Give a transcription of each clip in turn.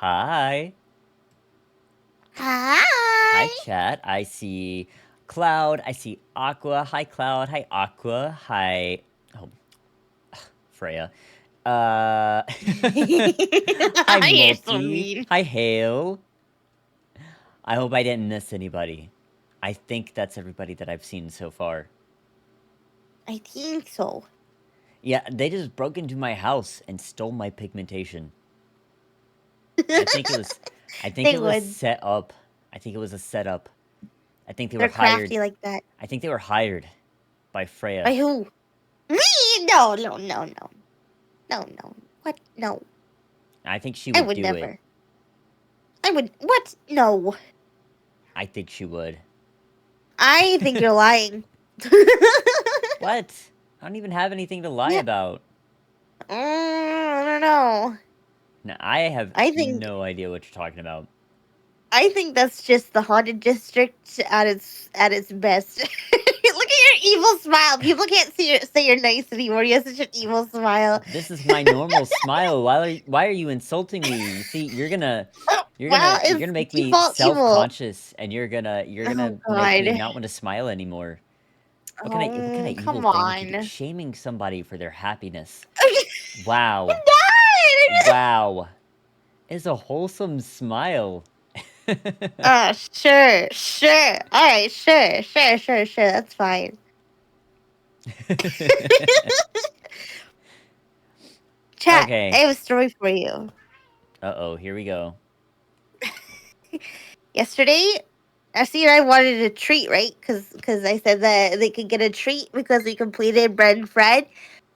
Hi. Hi, Hi. chat. I see Cloud. I see Aqua. Hi, Cloud. Hi, Aqua. Hi. Oh, Freya. Uh. Hi, You're so Multi. mean. Hi, Hale. I hope I didn't miss anybody. I think that's everybody that I've seen so far. I think so. Yeah, they just broke into my house and stole my pigmentation. I think it was. I think They it was would. set up. I think it was a setup. I think they were They're hired. crafty like that. I think they were hired by Freya. By who? Me? No, no, no, no. No, no. What? No. I think she I would would do it. never. I would. What? No. I think she would. I think you're lying. What? I don't even have anything to lie Yeah. about. I don't know. No, I have I think no idea what you're talking about. I think that's just the haunted district at its best. Look at your evil smile. People can't say you're nice anymore. You have such an evil smile. This is my normal smile. Why are you insulting me? You see, Well, you're it's gonna make me default evil. self-conscious, and you're Oh gonna make me God. not want to smile anymore. What kind of Oh, evil come thing would you do? on. Shaming somebody for their happiness. I'm Wow. not. Wow. It's a wholesome smile. Sure, sure. All right, sure. That's fine. Chat. I Okay. have a story for you. Uh-oh, here we go. Yesterday, Essie and I wanted a treat, right? Because I said that they could get a treat because we completed bread and fried.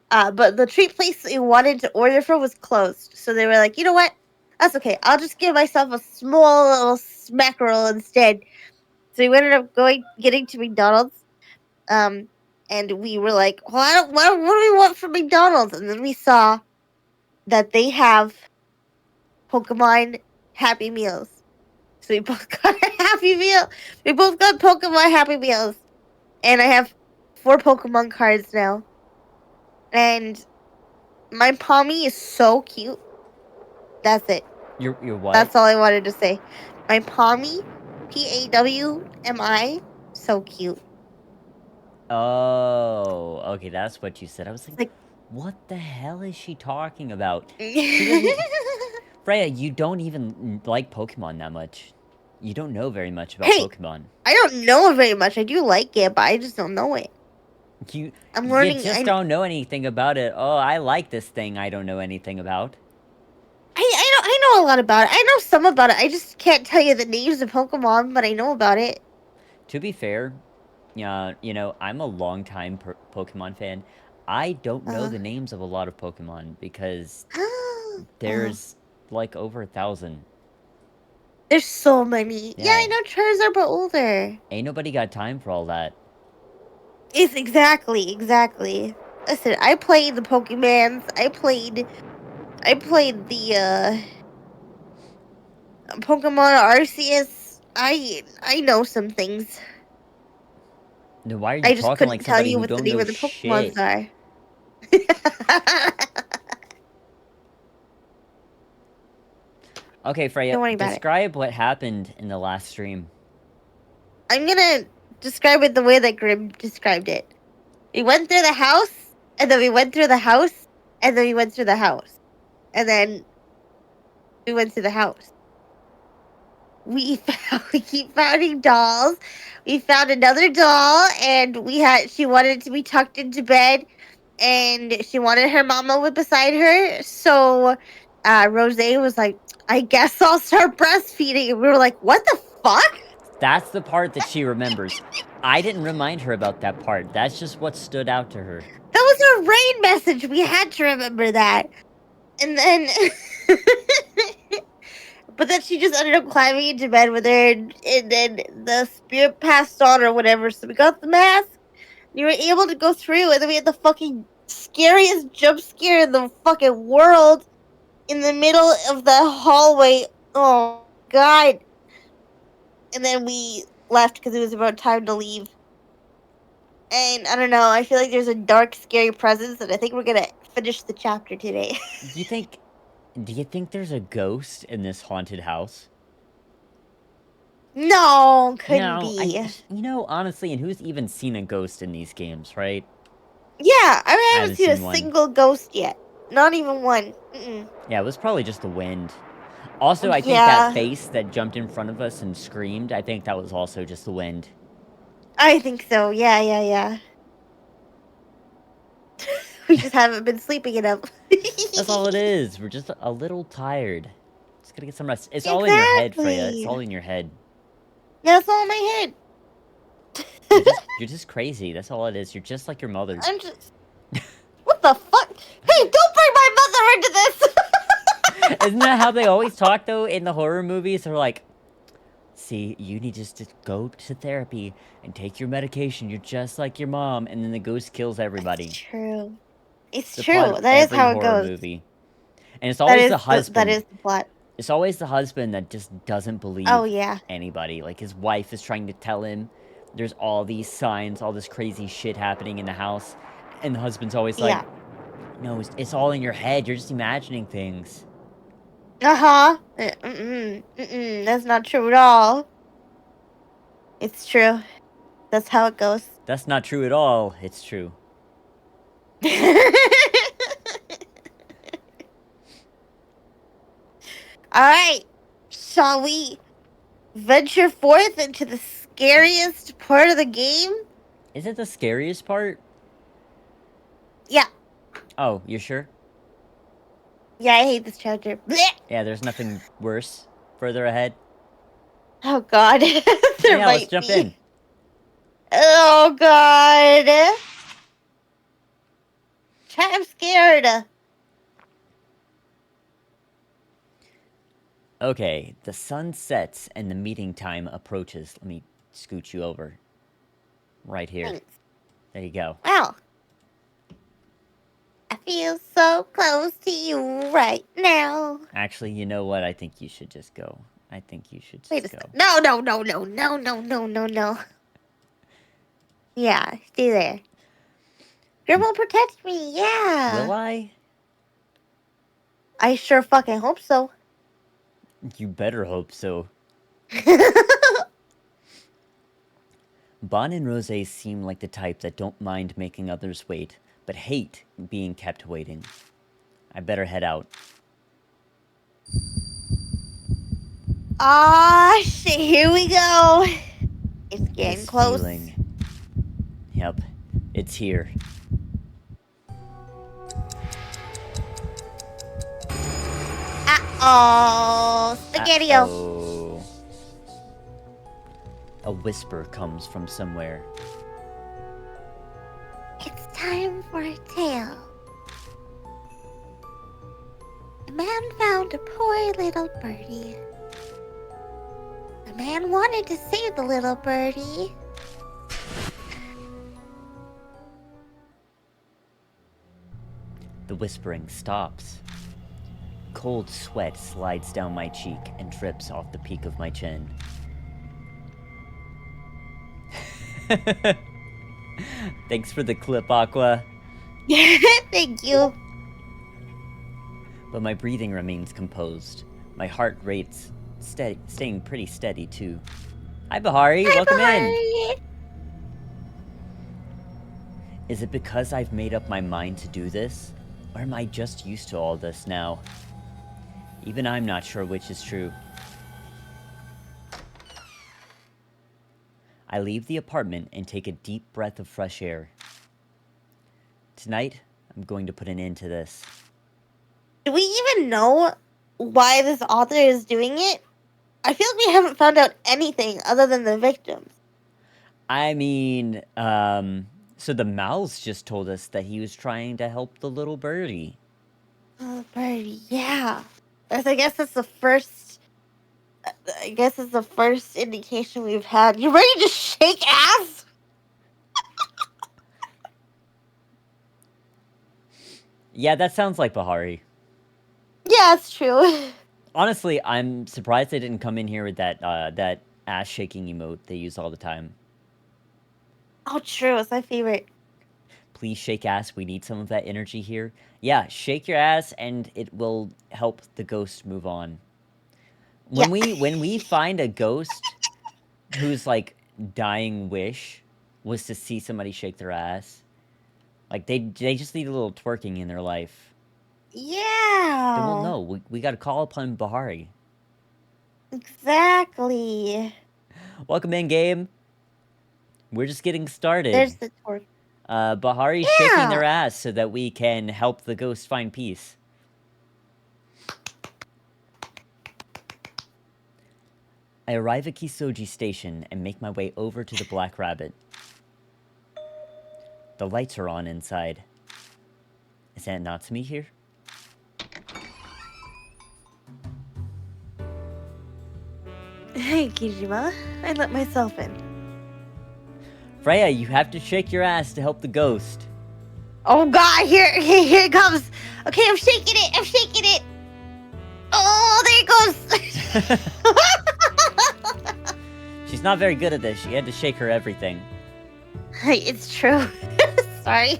But the treat place we wanted to order from was closed. So they were like, you know what? That's okay. I'll just give myself a small little smackerel instead. So we ended up getting to McDonald's. Um, and we were like, well, what do we want from McDonald's? And then we saw that they have Pokemon Happy Meals. So we both got a Happy Meal. We both got Pokemon Happy Meals. And I have 4 Pokemon cards now. And my Pommy is so cute. That's it. You're what? That's all I wanted to say. My Pommy, Pawmi, so cute. Oh, okay, that's what you said. I was like, Like, what the hell is she talking about? She doesn't. Freya, you don't even like Pokemon that much. You don't know very much about hey, Pokemon. I don't know it very much. I do like it, but I just don't know it. You I'm you learning. just don't know anything about it. Oh, I like this thing I don't know anything about. I know a lot about it. I know some about it. I just can't tell you the names of Pokemon, but I know about it. To be fair, I'm a longtime Pokemon fan. I don't know Uh, the names of a lot of Pokemon because uh, there's like over 1,000. there's so many. Yeah, Yeah, I know Charizard, but older. ain't nobody got time for all that. It's exactly. Listen, I played the Pokemans. I played the Pokemon Arceus. I know some things. Then why are you I just talking like couldn't tell somebody you who what the don't name know of the shit? Pokemons are. Okay, Freya, Don't worry about it. describe what happened in the last stream. I'm gonna describe it the way that Grim described it. We went through the house, and then we went through the house, and then we went through the house, and then we went through the house. We keep finding dolls. We found another doll, and she wanted to be tucked into bed, and she wanted her mama with beside her. So, Rose was like, "I guess I'll start breastfeeding." And we were like, "What the fuck?" That's the part that she remembers. I didn't remind her about that part. That's just what stood out to her. That was a rain message. We had to remember that. And then, but then she just ended up climbing into bed with her, and then the spirit passed on or whatever. So we got the mask. You were able to go through, and then we had the fucking scariest jump scare in the fucking world in the middle of the hallway. Oh god! And then we left because it was about time to leave. And I don't know. I feel like there's a dark, scary presence, and I think we're gonna finish the chapter today. You think Do you think there's a ghost in this haunted house? No, couldn't No, be. honestly, and who's even seen a ghost in these games, right? Yeah, I mean, I I haven't haven't seen a seen one. single ghost yet. Not even one. Mm-mm. Yeah, it was probably just the wind. Also, I think that Yeah, face that jumped in front of us and screamed, I think that was also just the wind. I think so. Yeah, yeah, yeah. We just haven't been sleeping enough. That's all it is. We're just a little tired. Just gotta get some rest. It's all in your head, Freya. It's Exactly. all in your head. Yeah, it's all in my head. You're just crazy. That's all it is. You're just like your mother. I'm just. What the fuck? Hey, don't bring my mother into this! Isn't that how they always talk though in the horror movies? They're like, "See, you need just to go to therapy and take your medication. You're just like your mom." And then the ghost kills It's everybody. true. It's The plot true. of That is every how it horror goes. movie. And it's always the That husband. is the plot. It's always the husband that just doesn't Oh believe yeah. anybody. Like his wife is trying to tell him there's all these signs, all this crazy shit happening in the house, and the husband's always like, Yeah. "No, it's all in your head. You're just imagining things." Uh-huh. Mm-mm. Mm-mm. That's not true at all. It's true. That's how it goes. That's not true at all. It's true. Alright. Shall we venture forth into the scariest part of the game? Is it the scariest part? Yeah. Oh, you sure? Yeah, I hate this chapter. Blech. Yeah, there's nothing worse further ahead. Oh god. So There yeah, let's might jump in. be. Oh god. I'm scared. Okay, the sun sets and the meeting time approaches. Let me scoot you over. Right here. Thanks. There you go. Wow. I feel so close to you right now. Actually, you know what? I think you should just go. I think you should Wait a just go. second. No, no, no, no, no, no, no, no, no. Yeah, stay there. Grim will protect me, Will yeah. I? I sure fucking hope so. You better hope so. Bon and Rose seem like the type that don't mind making others wait, but hate being kept waiting. I better head out. Ah, shit, here we go. It's getting This close. feeling. Yep, it's here. Uh-oh, Spaghetti-O. Uh-oh. A whisper comes from somewhere. It's time for a tale. A man found a poor little birdie. The man wanted to save the little birdie. The whispering stops. Cold sweat slides down my cheek and drips off the peak of my chin. Thanks for the clip, Aqua. Thank you. But my breathing remains composed. My heart rate's steady, staying pretty steady too. Hi, Bahari. Hi, Welcome in. Bahari. Is it because I've made up my mind to do this? Or am I just used to all this now? Even I'm not sure which is true. I leave the apartment and take a deep breath of fresh air. Tonight, I'm going to put an end to this. Do we even know why this author is doing it? I feel like we haven't found out anything other than the victims. I mean, so the mouse just told us that he was trying to help the little birdie. Oh, birdie, yeah. I guess that's the first. I guess it's the first indication we've had. You ready to shake ass? Yeah, that sounds like Bahari. Yeah, it's true. Honestly, I'm surprised they didn't come in here with that ass shaking emote they use all the time. Oh, true. It's my favorite. Please please shake ass. We need some of that energy here. Yeah, shake your ass, and it will help the ghost move on. Yeah. When we find a ghost whose like dying wish was to see somebody shake their ass, like they just need a little twerking in their life, then we'll Yeah. know. We got to call upon Bahari. Exactly. Welcome in, game. We're just getting started. There's the twerk. Bahari's shaking their Yeah. ass so that we can help the ghost find peace. I arrive at Kisoji Station and make my way over to the Black Rabbit. The lights are on inside. Is that Natsumi here? Hey, Kijima. I let myself in. Freya, you have to shake your ass to help the ghost. Oh God! Here it comes. Okay, I'm shaking it. I'm shaking it. Oh, there it goes. She's not very good at this. She had to shake her everything. Hey, it's true. Sorry.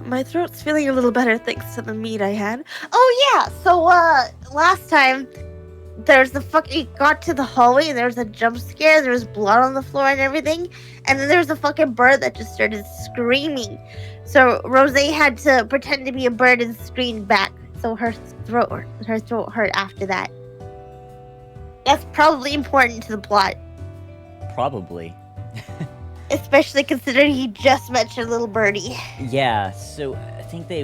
My throat's feeling a little better thanks to the meat I had. Oh yeah, so last time he got to the hallway and there was a jump scare, there was blood on the floor and everything, and then there was a fucking bird that just started screaming. So Rose had to pretend to be a bird and scream back. So her throat hurt after that. That's probably important to the plot. Probably. Especially considering he just mentioned little birdie. Yeah, so I think they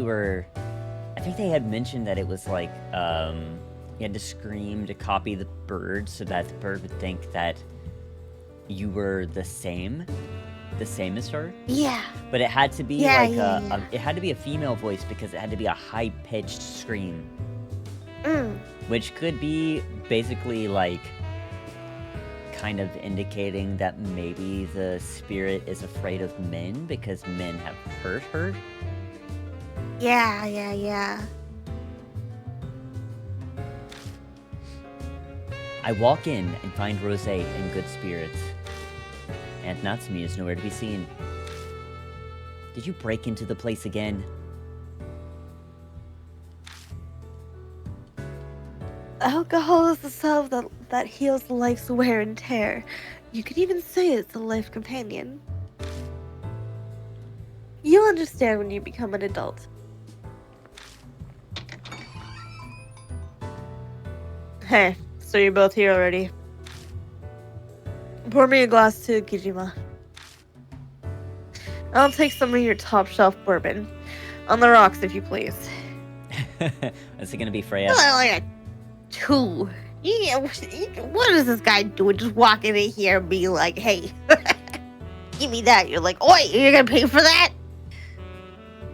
had mentioned that it was like, you had to scream to copy the bird so that the bird would think that you were the same as her. Yeah. But it had to be Yeah. it had to be a female voice because it had to be a high-pitched scream. Which could be basically like kind of indicating that maybe the spirit is afraid of men because men have hurt her. Yeah. I walk in and find Rose in good spirits. Aunt Natsumi is nowhere to be seen. Did you break into the place again? Alcohol is the salve that heals life's wear and tear. You could even say it's a life companion. You'll understand when you become an adult. Hey, so you're both here already. Pour me a glass too, Kijima. I'll take some of your top shelf bourbon. On the rocks, if you please. Is it gonna be Freya? Like a 2. Yeah, what is this guy doing? Just walking in here and being like, hey, give me that. You're like, oi, you're gonna pay for that?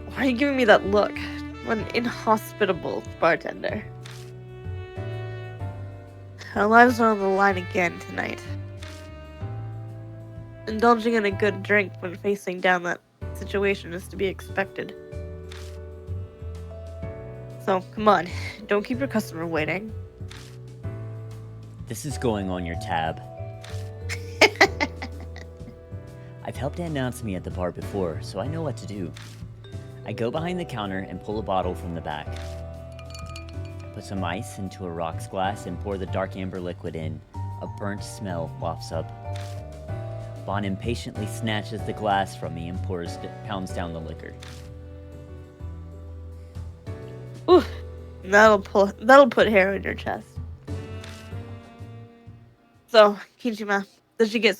Why are you giving me that look? I'm an inhospitable bartender. Our lives are on the line again tonight. Indulging in a good drink when facing down that situation is to be expected. So, come on, don't keep your customer waiting. This is going on your tab. I've helped Aunt Natsumi at the bar before, so I know what to do. I go behind the counter and pull a bottle from the back. I put some ice into a rocks glass and pour the dark amber liquid in. A burnt smell wafts up. Bon impatiently snatches the glass from me and pounds down the liquor. Ooh, that'll put hair in your chest. So, Kijima, did you get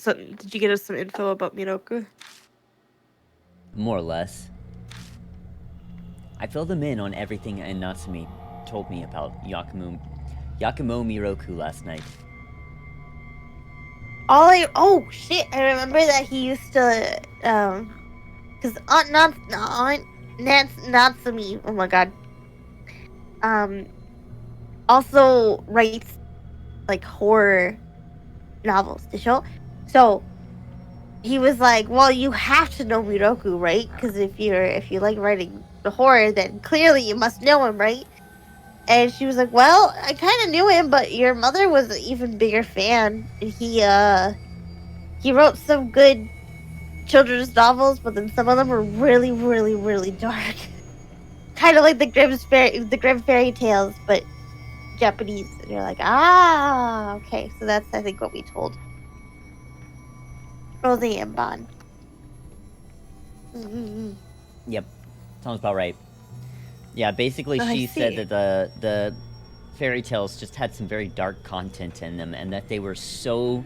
us some info about Miroku? More or less. I fill them in on everything Aunt Natsumi told me about Yakumo Miroku last night. Oh shit, I remember that he used to cause Aunt Natsumi, oh my god, also writes like horror novels to show. So he was like, well, you have to know Miroku, right? Because if you like writing the horror, then clearly you must know him, right? And she was like, well, I kind of knew him, but your mother was an even bigger fan. And he wrote some good children's novels, but then some of them were really, really, really dark. Kind of like the Grimm fairy tales, but Japanese. And you're like, ah, okay. So that's, I think, what we told Rosie and Bon. Mm-hmm. Yep, sounds about right. Yeah, basically I she said see. that the fairy tales just had some very dark content in them, and that they were so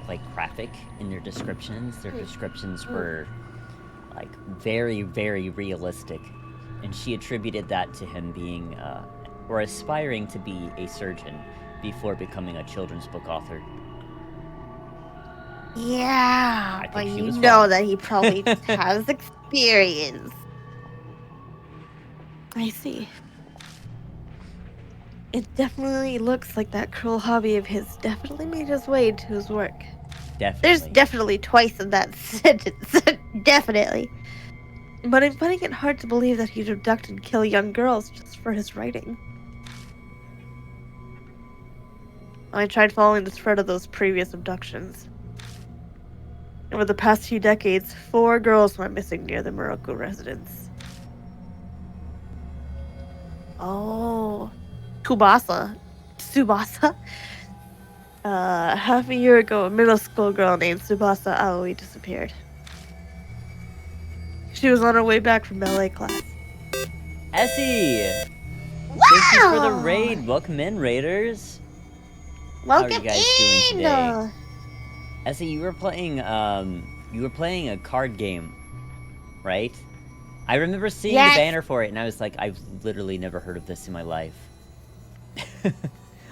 like graphic in their descriptions. Their descriptions were like very, very realistic, and she attributed that to him being or aspiring to be a surgeon before becoming a children's book author. Yeah, I but think she you was know wrong. that he probably has experience. I see. It definitely looks like that cruel hobby of his definitely made his way into his work. There's Definitely. definitely twice in that sentence. Definitely. But I'm finding it hard to believe that he'd abduct and kill young girls just for his writing. I tried following the thread of those previous abductions. Over the past few decades, 4 girls went missing near the Morocco residence. Oh. Tsubasa? Half a year ago, a middle school girl named Tsubasa Aoi disappeared. She was on her way back from ballet class. Essie! Thank you for the Wow! raid. Welcome in, Raiders. How are you Welcome guys doing in! today? Essie, you were playing a card game, right? I remember seeing the Yes, banner for it, and I was like, I've literally never heard of this in my life.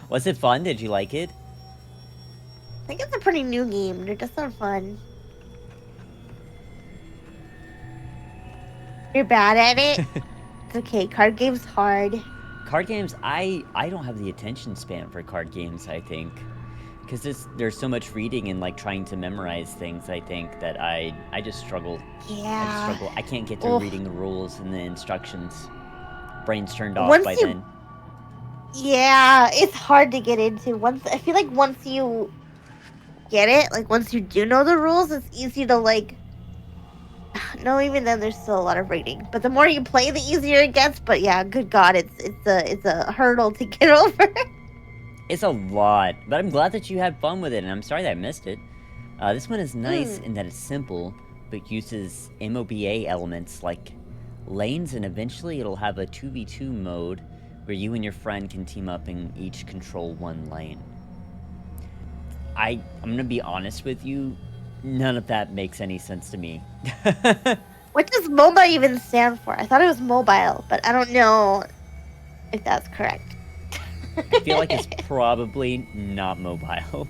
Was it fun? Did you like it? I think it's a pretty new game. They're just so fun. You're bad at it? It's okay. Card game's hard. Card games, I don't have the attention span for card games, I think. Because there's so much reading and, like, trying to memorize things, I think, that I just struggle. I just Yeah. struggle. I can't get through Oh, reading the rules and the instructions. Brain's turned off once by you, then. yeah, it's hard to get into. I feel like once you get it, like once you do know the rules, it's easy to like. No, even then, there's still a lot of reading. But the more you play, the easier it gets. But yeah, good God, it's a hurdle to get over. It's a lot, but I'm glad that you had fun with it, and I'm sorry that I missed it. This one is nice in that it's simple, but uses MOBA elements like lanes, and eventually it'll have a 2v2 mode where you and your friend can team up and each control one lane. I'm gonna be honest with you, none of that makes any sense to me. What does MOBA even stand for? I thought it was mobile, but I don't know if that's correct. I feel like it's probably not mobile.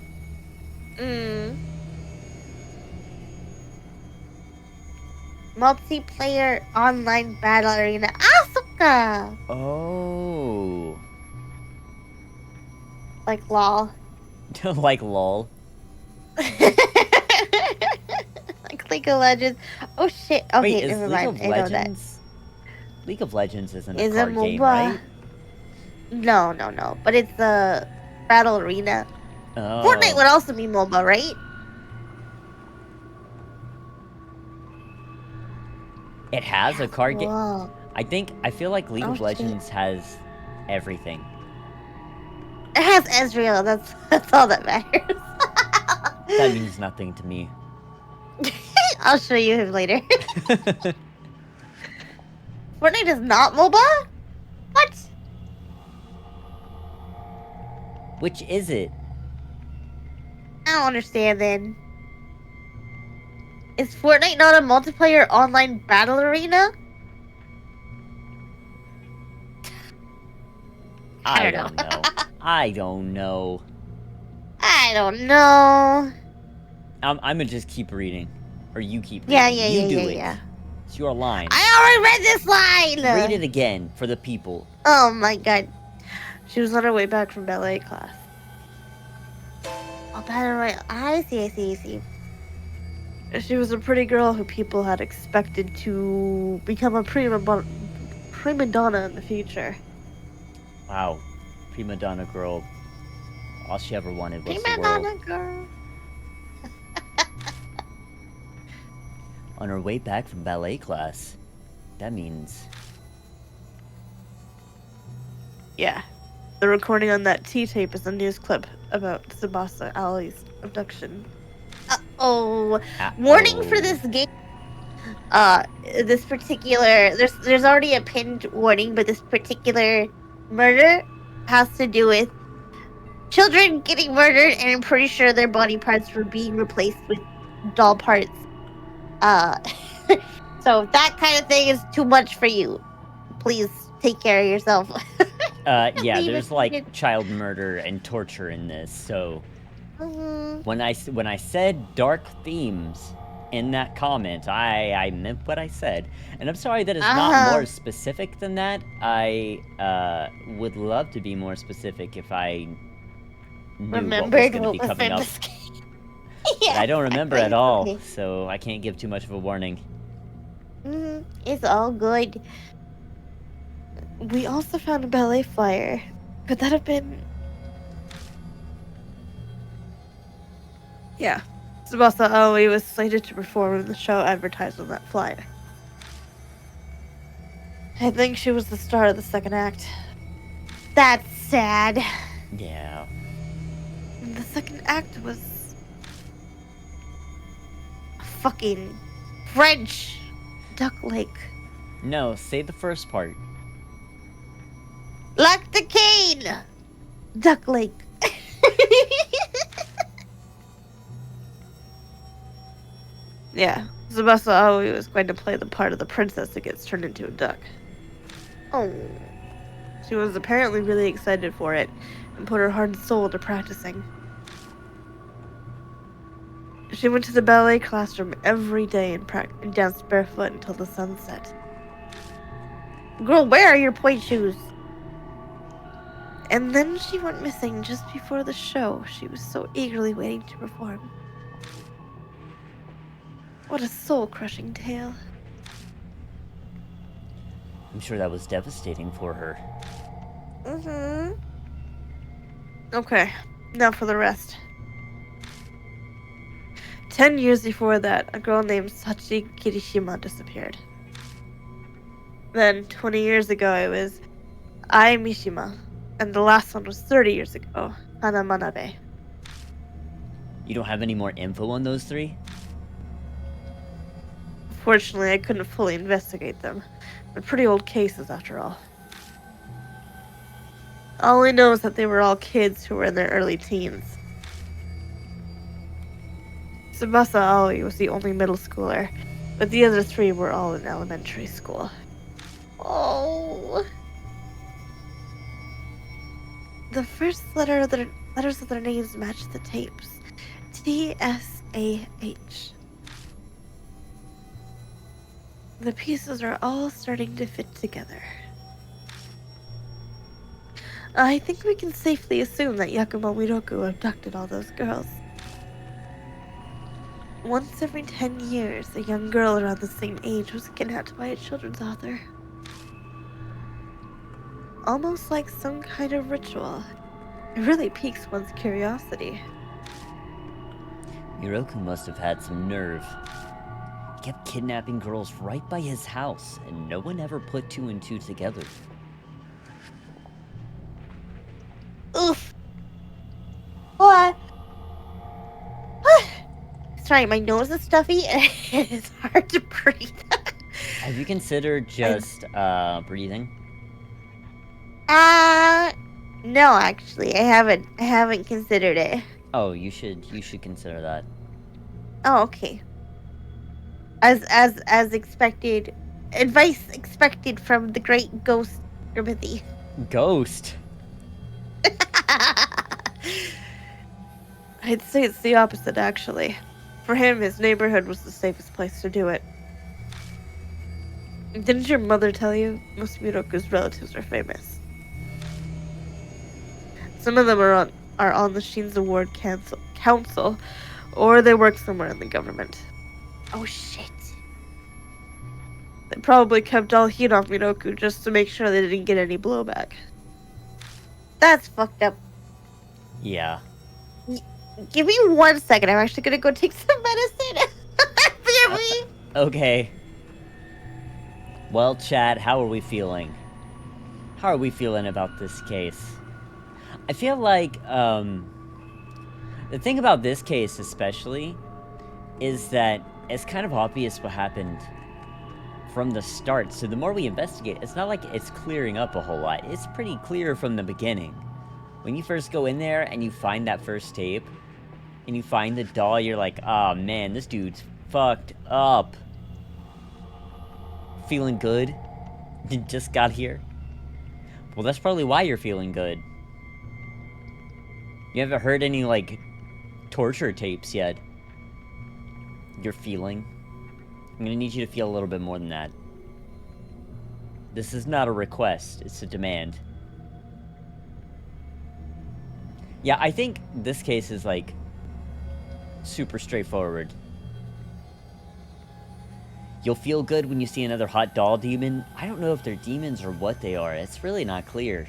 Multiplayer online battle arena. Asuka! Oh. Like lol. Like lol. Like League of Legends. Oh shit. Okay, Wait, is never League mind. of I know that. Legends? League of Legends isn't a Is it card game, MOBA? right? No. But it's the battle arena. Fortnite Oh. would also be MOBA, right? It has a card game. Whoa. I feel like League Oh of shit. Legends has everything. It has Ezreal. That's all that matters. That means nothing to me. I'll show you him later. Fortnite is not MOBA? What? Which is it? I don't understand then. Is Fortnite not a multiplayer online battle arena? I don't know. I don't know. I don't know. I'm gonna just keep reading. Or you keep reading. You do it. Yeah. It's your line. I already read this line! Read it again for the people. Oh my god. She was on her way back from ballet class. Oh, ballet. I see. She was a pretty girl who people had expected to become a prima donna in the future. Wow. Prima donna girl. All she ever wanted was Prima the world. donna girl. On our way back from ballet class. That means... Yeah. The recording on that T-tape is a news clip about Tsubasa Ali's abduction. Uh-oh. Warning for this game. This particular... There's already a pinned warning, but this particular murder has to do with children getting murdered, and I'm pretty sure their body parts were being replaced with doll parts. Uh, so that kind of thing is too much for you. Please take care of yourself. yeah, Leave there's it. like child murder and torture in this, so... When I said dark themes in that comment, I meant what I said. And I'm sorry that it's not more specific than that. I would love to be more specific if I knew what was going to be coming up. Yeah, but I don't remember at all, so I can't give too much of a warning. It's all good. We also found a ballet flyer. Could that have been... Yeah. Tsubasa Aoi was slated to perform in the show advertised on that flyer. I think she was the star of the second act. That's sad. Yeah. And the second act was... fucking... French. Duck Lake. No, say the first part. Like the cane! Duck Lake. Yeah, Tsubasa Aoi was going to play the part of the princess that gets turned into a duck. Oh. She was apparently really excited for it and put her heart and soul into practicing. She went to the ballet classroom every day and danced barefoot until the sun set. Girl, where are your pointe shoes? And then she went missing just before the show she was so eagerly waiting to perform. What a soul-crushing tale. I'm sure that was devastating for her. Okay, now for the rest. 10 years before that, a girl named Sachi Kirishima disappeared. Then, 20 years ago, it was Ai Mishima. And the last one was 30 years ago, Hana Manabe. You don't have any more info on those three? Fortunately, I couldn't fully investigate them. They're pretty old cases, after all. All I know is that they were all kids who were in their early teens. Tsubasa Aoi was the only middle schooler, but the other three were all in elementary school. Oh. The first letters of their names match the tapes. T-S-A-H. The pieces are all starting to fit together. I think we can safely assume that Yakumo Miroku abducted all those girls. Once every 10 years, a young girl around the same age was kidnapped by a children's author. Almost like some kind of ritual. It really piques one's curiosity. Miroku must have had some nerve. He kept kidnapping girls right by his house, and no one ever put two and two together. Oof. What? Sorry, my nose is stuffy and it's hard to breathe. Have you considered just breathing? No, actually, I haven't considered it. Oh, you should consider that. Oh, okay. As expected, advice expected from the great ghost Grimothy. Ghost? I'd say it's the opposite, actually. For him, his neighborhood was the safest place to do it. Didn't your mother tell you? Most Miroku's relatives are famous. Some of them are on the Shinzo Ward Council, or they work somewhere in the government. Oh shit. They probably kept all heat off Miroku just to make sure they didn't get any blowback. That's fucked up. Yeah. Give me 1 second. I'm actually gonna go take some medicine. Forgive me. Okay. Well, chat, how are we feeling? How are we feeling about this case? I feel like, the thing about this case especially is that it's kind of obvious what happened from the start. So the more we investigate, it's not like it's clearing up a whole lot. It's pretty clear from the beginning. When you first go in there and you find that first tape, and you find the doll, you're like, oh man, this dude's fucked up. Feeling good? You just got here? Well, that's probably why you're feeling good. You haven't heard any, like, torture tapes yet. You're feeling. I'm gonna need you to feel a little bit more than that. This is not a request, it's a demand. Yeah, I think this case is, like, super straightforward. You'll feel good when you see another hot doll demon. I don't know if they're demons or what they are. It's really not clear.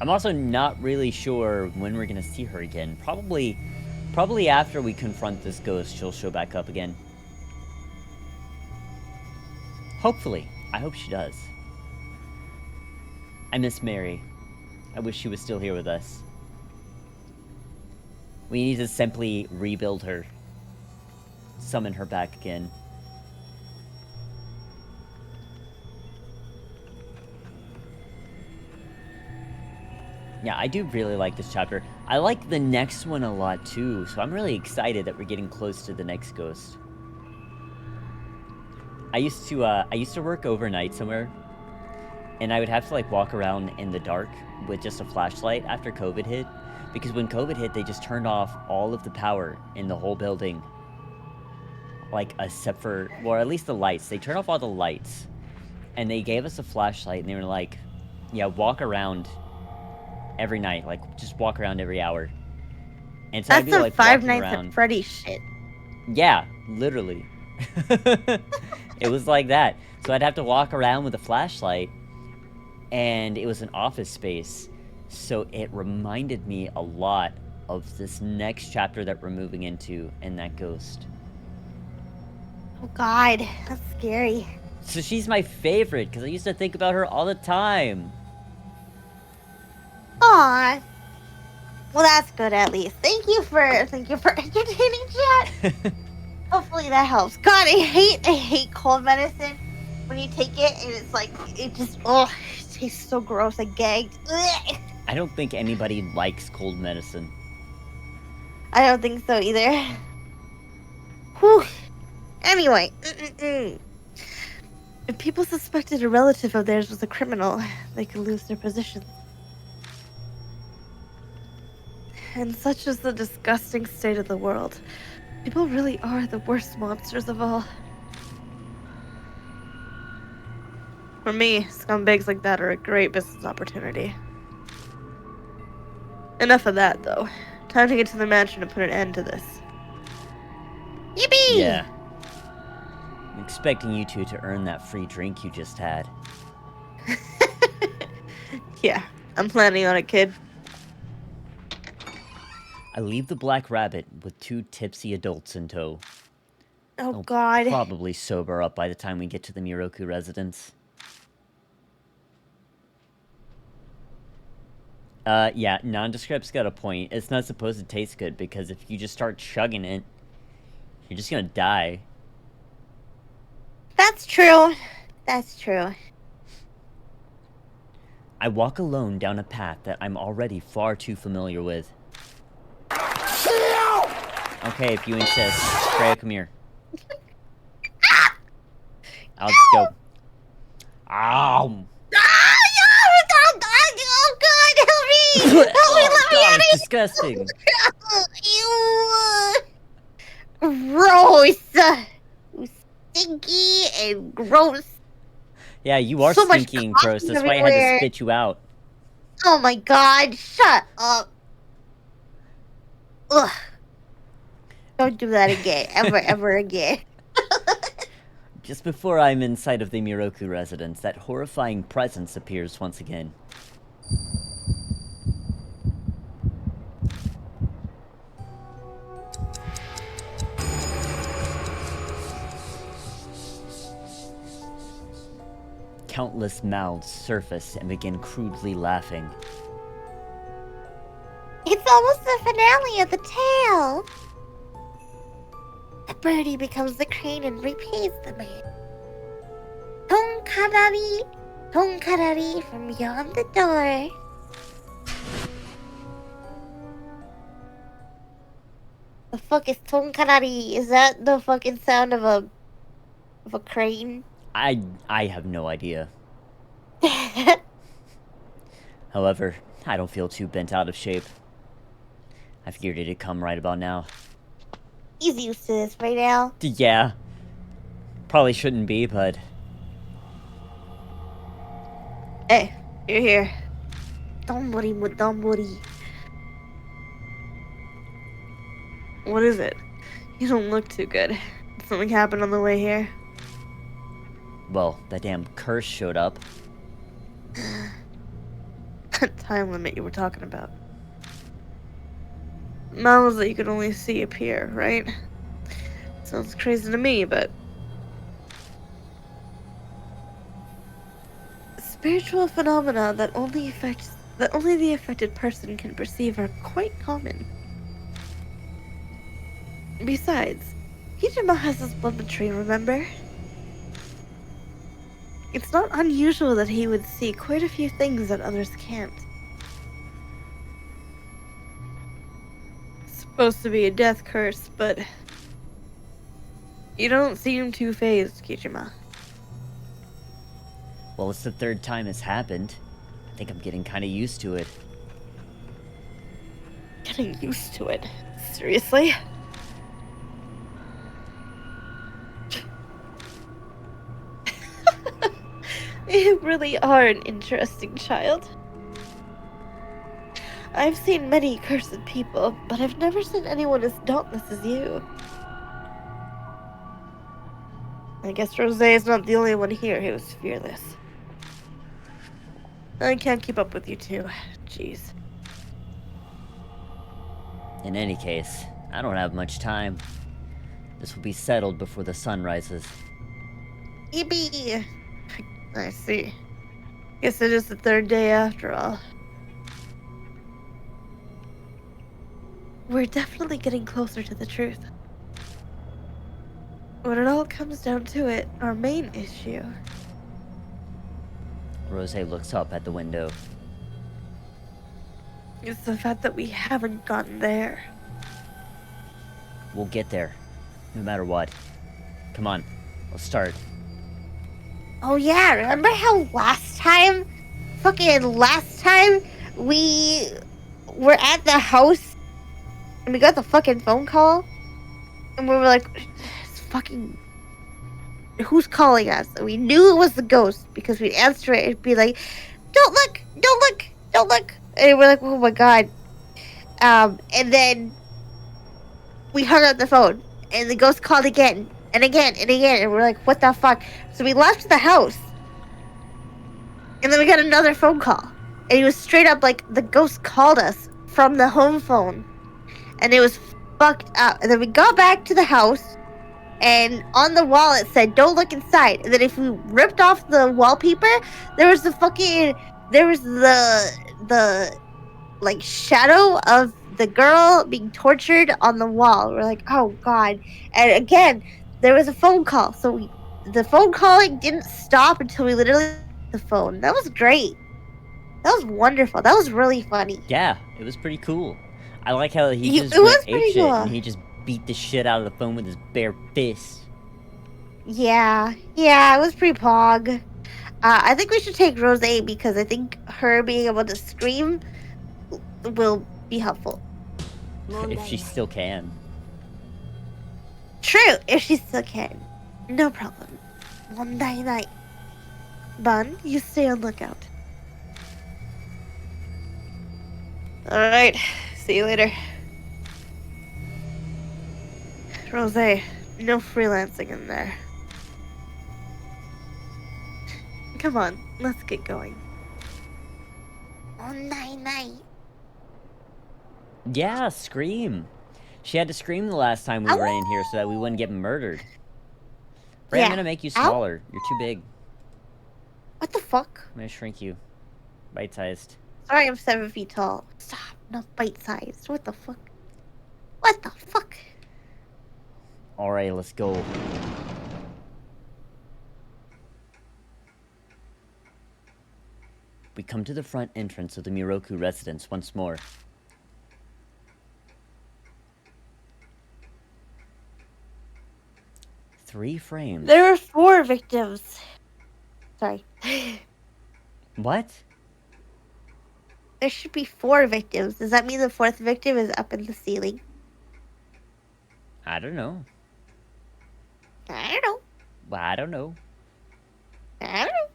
I'm also not really sure when we're gonna see her again. Probably after we confront this ghost, she'll show back up again. Hopefully. I hope she does. I miss Mary. I wish she was still here with us. We need to simply rebuild her. Summon her back again. Yeah, I do really like this chapter. I like the next one a lot too, so I'm really excited that we're getting close to the next ghost. I used to work overnight somewhere, and I would have to like walk around in the dark with just a flashlight after COVID hit, because when COVID hit, they just turned off all of the power in the whole building. Like, except for, well, at least the lights. They turned off all the lights, and they gave us a flashlight, and they were like, yeah, walk around every night, like, just walk around every hour. And so That's I'd be some like Five walking Nights around. at Freddy's shit. Yeah, literally. It was like that. So I'd have to walk around with a flashlight, and it was an office space. So it reminded me a lot of this next chapter that we're moving into, and that ghost. Oh god, that's scary. So she's my favorite, because I used to think about her all the time. Aw. Well, that's good at least. Thank you for entertaining chat. Hopefully that helps. God, I hate cold medicine. When you take it and it's like, it just, it tastes so gross. I gagged. Ugh. I don't think anybody likes cold medicine. I don't think so either. Whew. Anyway. If people suspected a relative of theirs was a criminal, they could lose their positions. And such is the disgusting state of the world. People really are the worst monsters of all. For me, scumbags like that are a great business opportunity. Enough of that, though. Time to get to the mansion and put an end to this. Yippee! Yeah. I'm expecting you two to earn that free drink you just had. Yeah, I'm planning on it, kid. I leave the Black Rabbit with 2 tipsy adults in tow. Oh, They'll God. probably sober up by the time we get to the Miroku residence. Yeah, Nondescript's got a point. It's not supposed to taste good, because if you just start chugging it, you're just gonna die. That's true. That's true. I walk alone down a path that I'm already far too familiar with. Okay, if you insist. Freya, come here. I'll just go. Ow! Oh, God, help me! Help me, let me out of It's disgusting. Ew. Gross. Stinky and gross. Yeah, you are So much stinky and gross. That's why I had everywhere. to spit you out. Oh my god, shut up. Ugh. Don't do that again. Ever again. Just before I'm in sight of the Miroku residence, that horrifying presence appears once again. countless mouths surface and begin crudely laughing. It's almost the finale of the tale. The birdie becomes the crane and repays the man. Tonkarari, tonkarari from beyond the door. The fuck is tonkarari? Is that the fucking sound of a crane? I have no idea. However, I don't feel too bent out of shape. I figured it'd come right about now. He's used to this right now. Yeah. Probably shouldn't be, but... Hey, you're here. Donbori mo donbori. What is it? You don't look too good. Did something happen on the way here? Well, that damn curse showed up. That time limit you were talking about. Models that you could only see appear, right? Sounds crazy to me, but... Spiritual phenomena that only the affected person can perceive are quite common. Besides, Hijima has his blood tree, remember? It's not unusual that he would see quite a few things that others can't. It's supposed to be a death curse, but... You don't seem too phased, Kijima. Well, it's the third time it's happened. I think I'm getting kind of used to it. Getting used to it? Seriously? You really are an interesting child. I've seen many cursed people, but I've never seen anyone as dauntless as you. I guess Rosé is not the only one here who is fearless. I can't keep up with you two. Jeez. In any case, I don't have much time. This will be settled before the sun rises. Yippee! I see. Guess it is the third day after all. We're definitely getting closer to the truth. When it all comes down to it, our main issue... Rosé looks up at the window. is the fact that we haven't gotten there. We'll get there, no matter what. Come on, let's start. Oh yeah, remember how last time we were at the house and we got the fucking phone call and we were like, it's fucking, who's calling us? And we knew it was the ghost because we'd answer it. It'd be like, don't look, don't look, don't look. And we're like, oh my god. And then we hung up the phone and the ghost called again and again and again. And we're like, what the fuck? So we left the house. And then we got another phone call. And it was straight up like the ghost called us from the home phone. And it was fucked up. And then we got back to the house. And on the wall it said, don't look inside. And then if we ripped off the wallpaper, there was the like shadow of the girl being tortured on the wall. We're like, oh god. And again, there was a phone call. So the phone calling didn't stop until we literally the phone. That was great. That was wonderful. That was really funny. Yeah, it was pretty cool. I like how he just it was went pretty apeshit cool. and he just beat the shit out of the phone with his bare fist. Yeah, it was pretty pog. I think we should take Rosé because I think her being able to scream will be helpful. If she still can. True, if she still can. No problem. Mondai night. Bun, you stay on lookout. Alright, see you later. Rosé, no freelancing in there. Come on, let's get going. Mondai night. Yeah, scream. She had to scream the last time we were in here so that we wouldn't get murdered. Ray, I'm gonna make you smaller. You're too big. What the fuck? I'm gonna shrink you. Bite-sized. Sorry, I'm 7 feet tall. Stop. Not bite-sized. What the fuck? What the fuck? Alright, let's go. We come to the front entrance of the Miroku residence once more. Three frames. There are 4 victims. Sorry. What? There should be 4 victims. Does that mean the 4th victim is up in the ceiling? I don't know. I don't know. Well, I don't know. I don't know.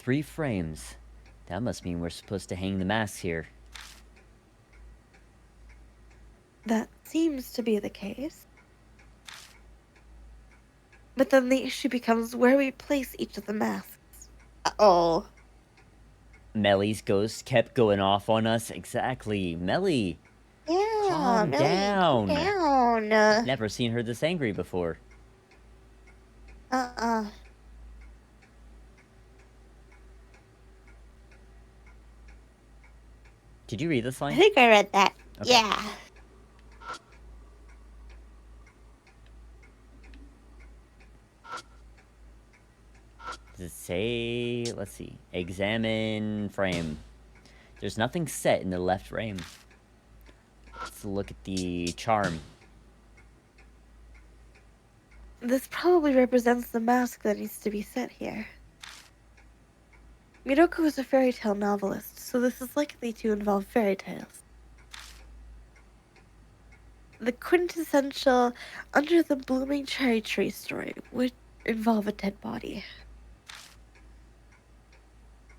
3 frames. That must mean we're supposed to hang the masks here. That seems to be the case. But then the issue becomes where we place each of the masks. Uh-oh. Melly's ghost kept going off on us. Exactly. Melly, Yeah, calm Millie, down. calm down. Never seen her this angry before. Uh-uh. Did you read this I line? think I read that. Okay. Yeah. Does it say, let's see, examine frame. There's nothing set in the left frame. Let's look at the charm. This probably represents the mask that needs to be set here. Miroku is a fairy tale novelist, so this is likely to involve fairy tales. The quintessential Under the Blooming Cherry Tree story would involve a dead body.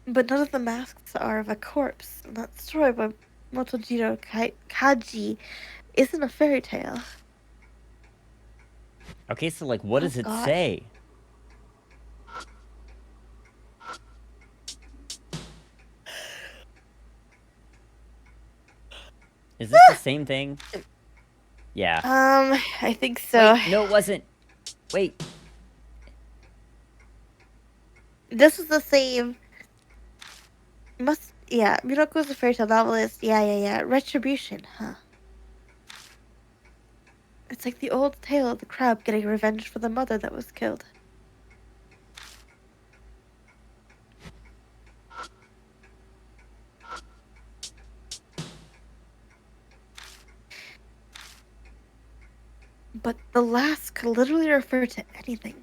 But none of the masks are of a corpse, and that story by Motojiro Kaji isn't a fairy tale. Okay, so like, what does it God. say? Is this the same thing? Yeah. I think so. Wait, no, it wasn't. Wait. This is the same. Yeah, Miroku's a fairy tale novelist. Yeah. Retribution, huh? It's like the old tale of the crab getting revenge for the mother that was killed. But the last could literally refer to anything.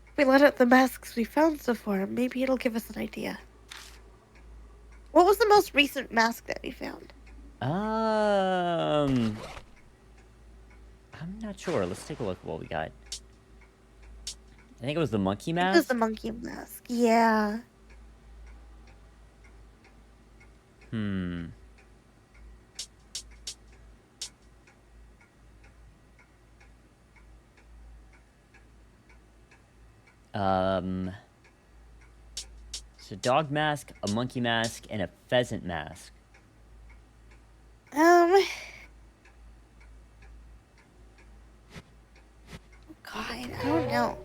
If we let out the masks we found so far, maybe it'll give us an idea. What was the most recent mask that we found? I'm not sure. Let's take a look at what we got. I think it was the monkey It mask. was the monkey mask. Yeah. It's a dog mask, a monkey mask, and a pheasant mask. God, I don't know.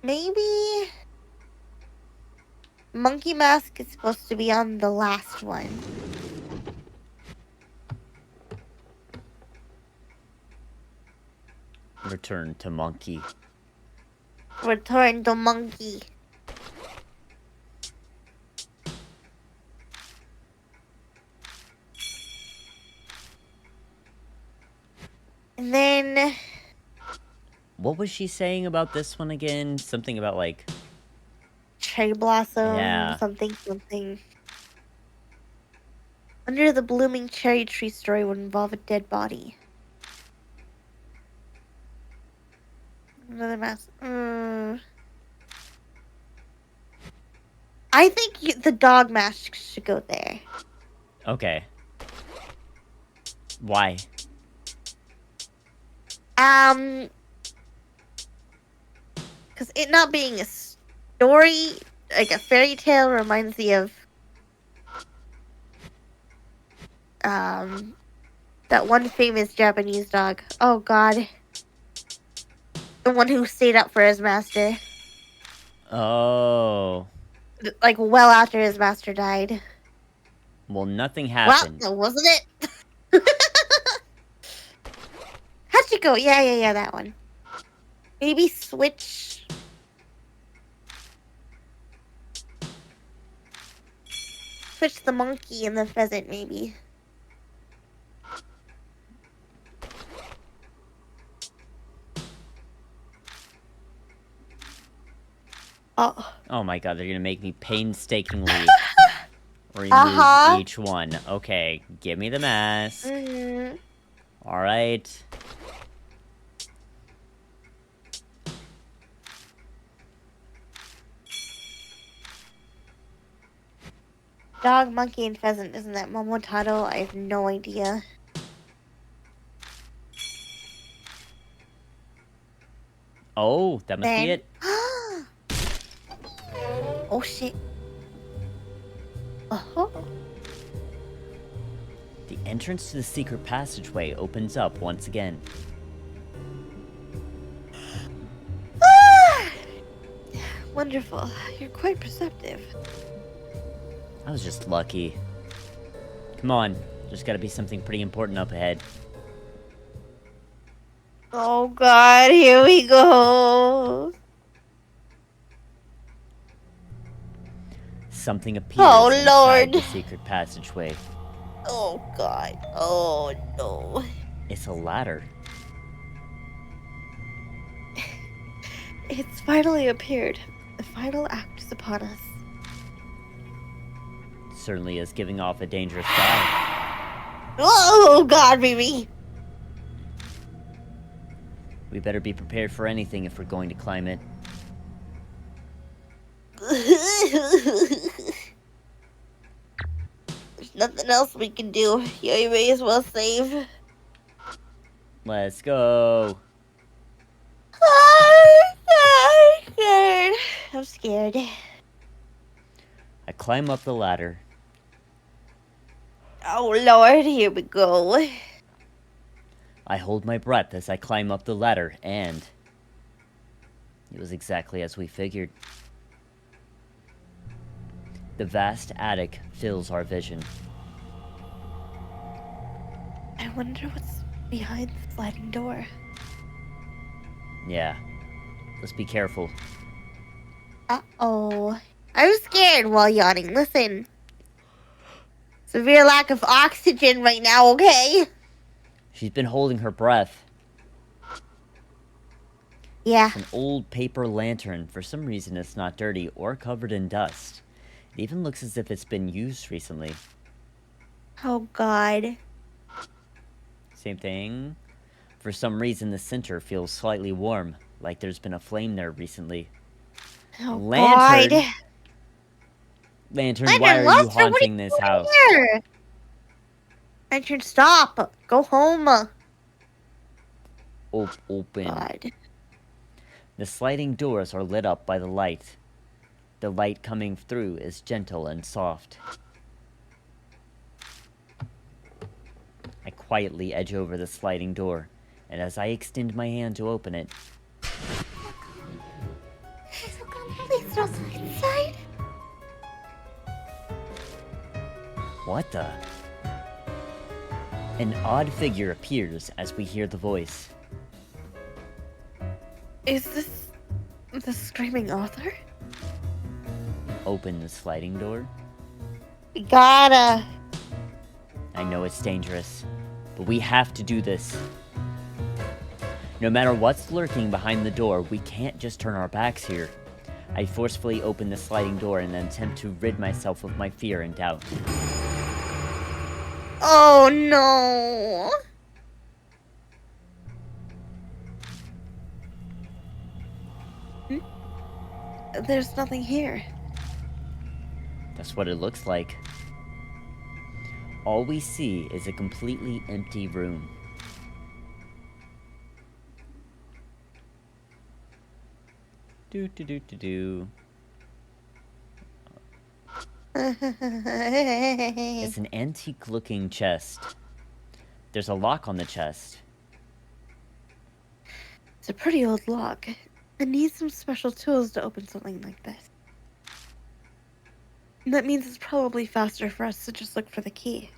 Maybe monkey mask is supposed to be on the last one. Return to monkey. Return to monkey. And then... What was she saying about this one again? Something about, like... cherry blossom, Yeah. something. Under the Blooming Cherry Tree story would involve a dead body. Another mask. I think the dog mask should go there. Okay. Why? Because it not being a story, like a fairy tale, reminds me of that one famous Japanese dog. Oh God, the one who stayed up for his master, Oh. like well after his master died. Well, nothing Well, happened. that wasn't it. Hachiko, yeah, that one. Maybe switch the monkey and the pheasant, maybe. Oh. Oh my god, they're gonna make me painstakingly remove Uh-huh. each one. Okay, give me the mask. Mm-hmm. Alright. Dog, monkey, and pheasant. Isn't that Momotaro? I have no idea. Oh, that must be Then. it. Oh shit. Oh. The entrance to the secret passageway opens up once again. Wonderful. You're quite perceptive. I was just lucky. Come on, there's gotta be something pretty important up ahead. Oh God, here we go. Something appears Oh, inside Lord. the secret passageway. Oh God. Oh no. It's a ladder. It's finally appeared. The final act is upon us. Certainly is giving off a dangerous vibe. Oh God, baby. We better be prepared for anything if we're going to climb it. There's nothing else we can do. You may as well save. Let's go. I'm scared. I'm scared. I climb up the ladder. Oh Lord, here we go. I hold my breath as I climb up the ladder, and it was exactly as we figured. The vast attic fills our vision. I wonder what's behind the sliding door. Yeah, let's be careful. Uh-oh. I'm scared while yawning. Listen. Severe lack of oxygen right now, okay? She's been holding her breath. Yeah. An old paper lantern. For some reason, it's not dirty or covered in dust. It even looks as if it's been used recently. Oh God. Same thing. For some reason, the center feels slightly warm, like there's been a flame there recently. Oh Lantern! God. Lantern, Lantern, why are you Lantern, what are haunting you this doing house? here? Lantern, stop. Go home. Open. God. The sliding doors are lit up by the light. The light coming through is gentle and soft. I quietly edge over the sliding door, and as I extend my hand to open it, Please don't look inside. what the? An odd figure appears as we hear the voice. Is this the screaming author? Open the sliding door. We gotta. I know it's dangerous, but we have to do this. No matter what's lurking behind the door, we can't just turn our backs here. I forcefully open the sliding door in an attempt to rid myself of my fear and doubt. Oh no. There's nothing here. That's what it looks like. All we see is a completely empty room. Do. It's an antique-looking chest. There's a lock on the chest. It's a pretty old lock. It needs some special tools to open something like this. That means it's probably faster for us to just look for the key.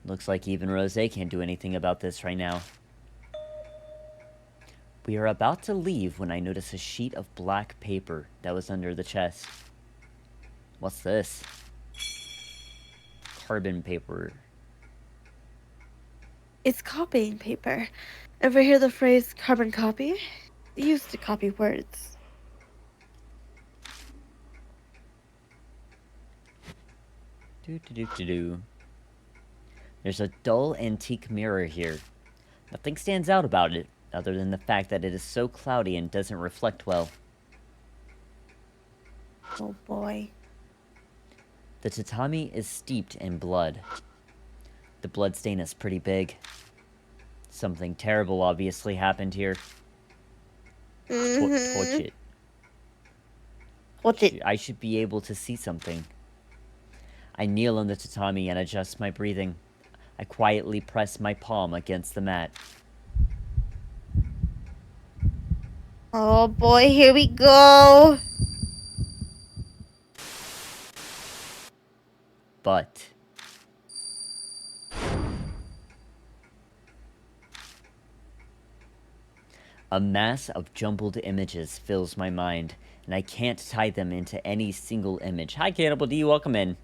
Looks like even Rose can't do anything about this right now. We are about to leave when I notice a sheet of black paper that was under the chest. What's this? Carbon paper. It's copying paper. Ever hear the phrase carbon copy? Used to copy words. Do. There's a dull antique mirror here. Nothing stands out about it, other than the fact that it is so cloudy and doesn't reflect well. Oh boy. The tatami is steeped in blood. The blood stain is pretty big. Something terrible obviously happened here. Torch it. Watch it. I should be able to see something. I kneel on the tatami and adjust my breathing. I quietly press my palm against the mat. Oh boy, here we go. But a mass of jumbled images fills my mind, and I can't tie them into any single image. Hi, Cannibal D, welcome in.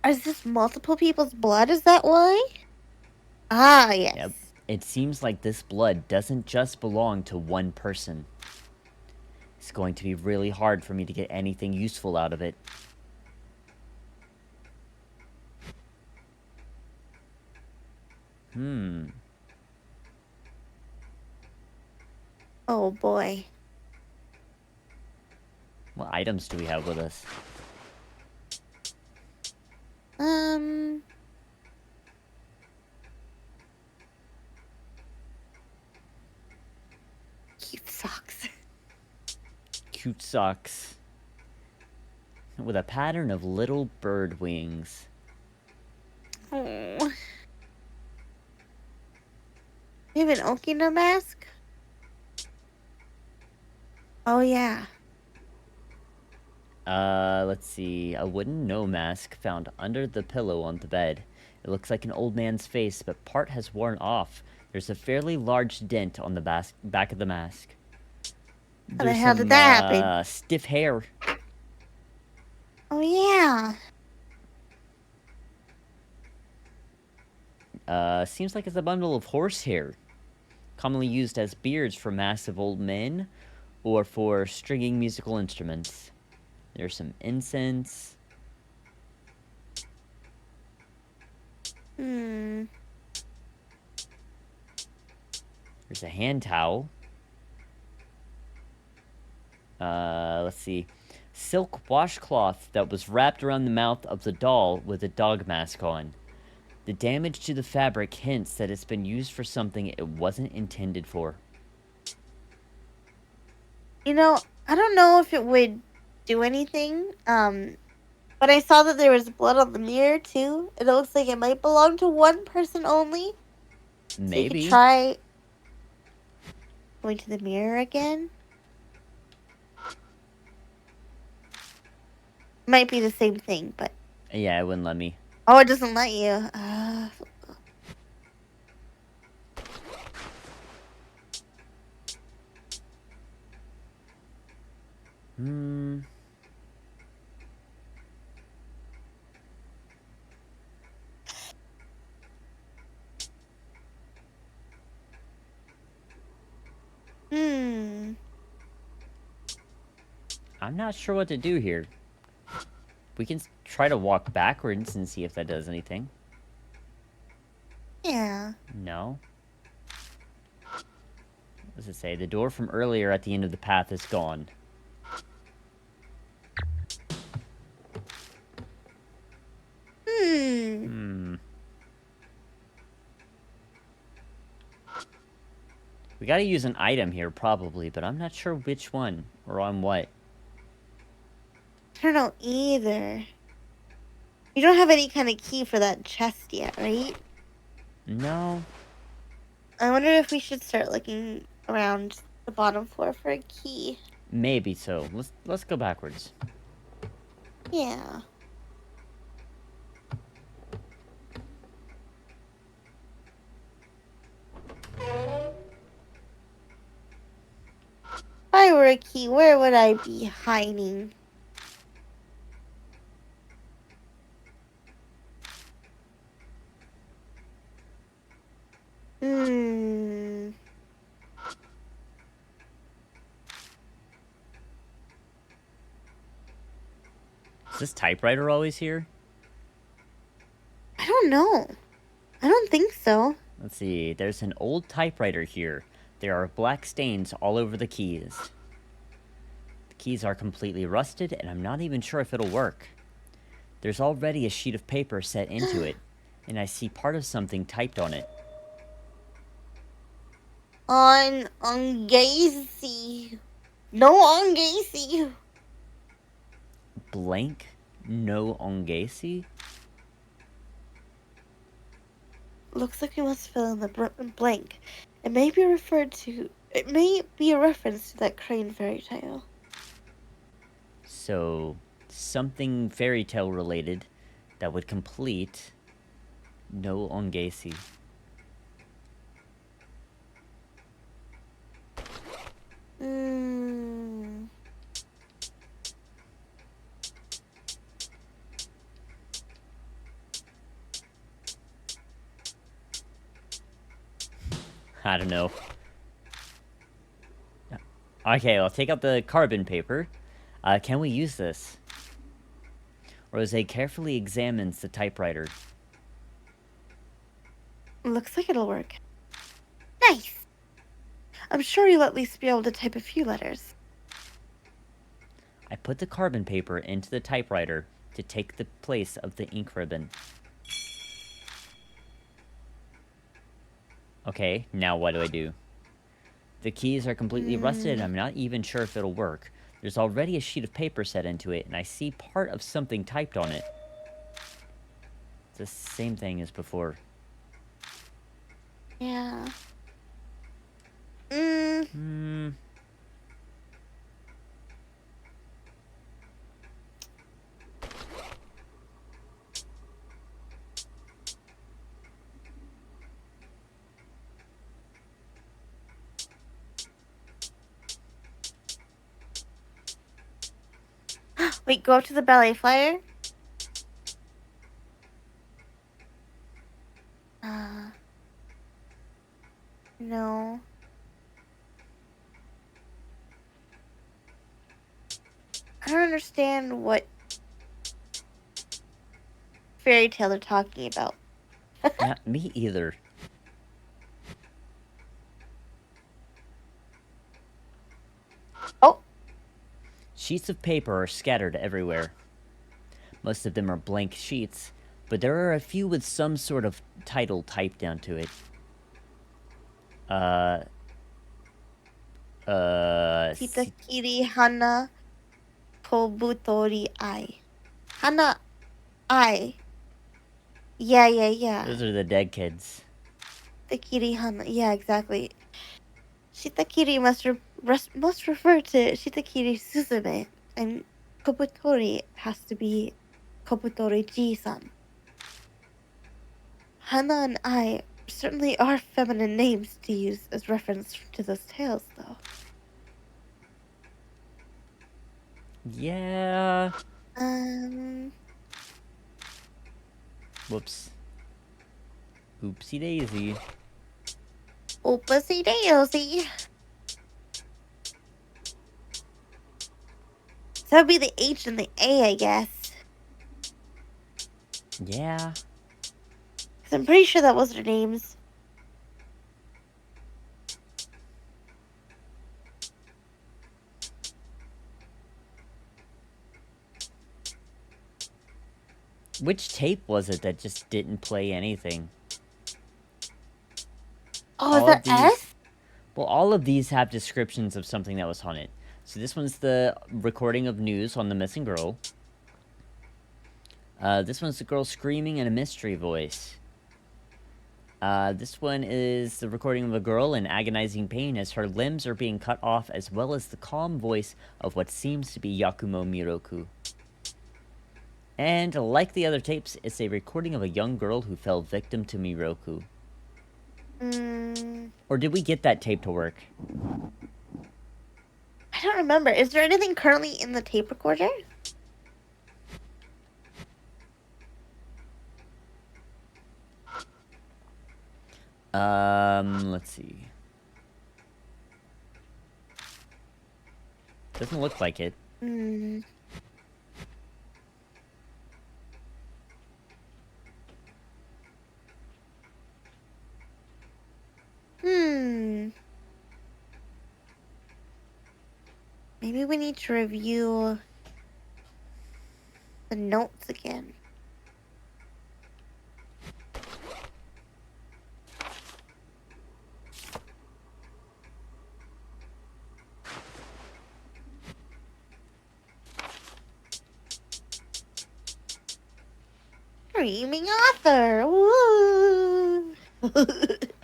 Is this multiple people's blood? Is that why? Ah, yes. Yep. It seems like this blood doesn't just belong to one person. It's going to be really hard for me to get anything useful out of it. Oh boy. What items do we have with us? Cute socks. Cute socks. With a pattern of little bird wings. Oh. You have an Okina mask? Oh yeah. Let's see. A wooden no mask found under the pillow on the bed. It looks like an old man's face, but part has worn off. There's a fairly large dent on the back of the mask. How the hell did that happen? Stiff hair. Oh yeah. Seems like it's a bundle of horsehair. Commonly used as beards for massive old men, or for stringing musical instruments. There's some incense. There's a hand towel. Let's see. Silk washcloth that was wrapped around the mouth of the doll with a dog mask on. The damage to the fabric hints that it's been used for something it wasn't intended for. You know, I don't know if it would do anything. But I saw that there was blood on the mirror too. And it looks like it might belong to one person only. Maybe. So you could try going to the mirror again. Might be the same thing, but Yeah, it wouldn't let me. oh, it doesn't let you. I'm not sure what to do here. We can try to walk backwards and see if that does anything. Yeah. No. What does it say? The door from earlier at the end of the path is gone. We gotta use an item here, probably, but I'm not sure which one, or on what. don't know either. You don't have any kind of key for that chest yet, right? No. I wonder if we should start looking around the bottom floor for a key. Maybe so. Let's go backwards. Yeah. If I were a key, where would I be hiding? Hmm. Is this typewriter always here? I don't know. I don't think so. Let's see. There's an old typewriter here. There are black stains all over the keys. The keys are completely rusted, and I'm not even sure if it'll work. There's already a sheet of paper set into it, and I see part of something typed on it. On Gacy. No on Gacy. Blank? No Ongasi? Looks like we must fill in the blank. It may be a reference to that crane fairy tale. So, something fairy tale related that would complete no Ongasi. Hmm. I don't know. Okay, I'll take out the carbon paper. Can we use this? Rose carefully examines the typewriter. Looks like it'll work. Nice. I'm sure you'll at least be able to type a few letters. I put the carbon paper into the typewriter to take the place of the ink ribbon. Okay, now what do? The keys are completely rusted, and I'm not even sure if it'll work. There's already a sheet of paper set into it, and I see part of something typed on it. It's the same thing as before. Yeah. Wait, go up to the ballet flyer. No. I don't understand what fairy tale they're talking about. Not me either. Oh. Sheets of paper are scattered everywhere. Most of them are blank sheets, but there are a few with some sort of title typed onto it. Sitakiri Hana Kobutori Ai. Hana Ai. Yeah. Those are the dead kids. Sitakiri Hana. Yeah, exactly. Shitakiri must refer to Shitakiri Suzume, and Kobutori has to be Kobutori Ji-san. Hana and I certainly are feminine names to use as reference to those tales, though. Yeah. Whoops. Oopsie daisy. Oopsie daisy. So that would be the H and the A, I guess. Yeah. Because I'm pretty sure that was their names. Which tape was it that just didn't play anything? Oh, is that S? Well, all of these have descriptions of something that was on it. So this one's the recording of news on the missing girl. This one's the girl screaming in a mystery voice. This one is the recording of a girl in agonizing pain as her limbs are being cut off, as well as the calm voice of what seems to be Yakumo Miroku. And like the other tapes, it's a recording of a young girl who fell victim to Miroku. Or did we get that tape to work? I don't remember. Is there anything currently in the tape recorder? Let's see. Doesn't look like it. Maybe we need to review the notes again. Screaming author! Woo!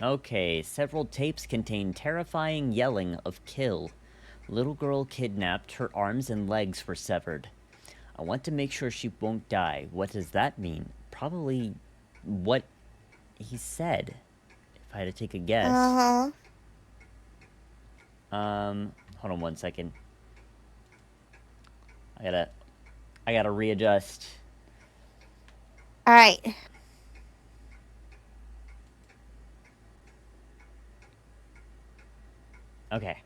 Okay, several tapes contain terrifying yelling of kill. Little girl kidnapped, her arms and legs were severed. I want to make sure she won't die. What does that mean? Probably what he said, if I had to take a guess. Hold on one second. I gotta readjust. Alright. Okay.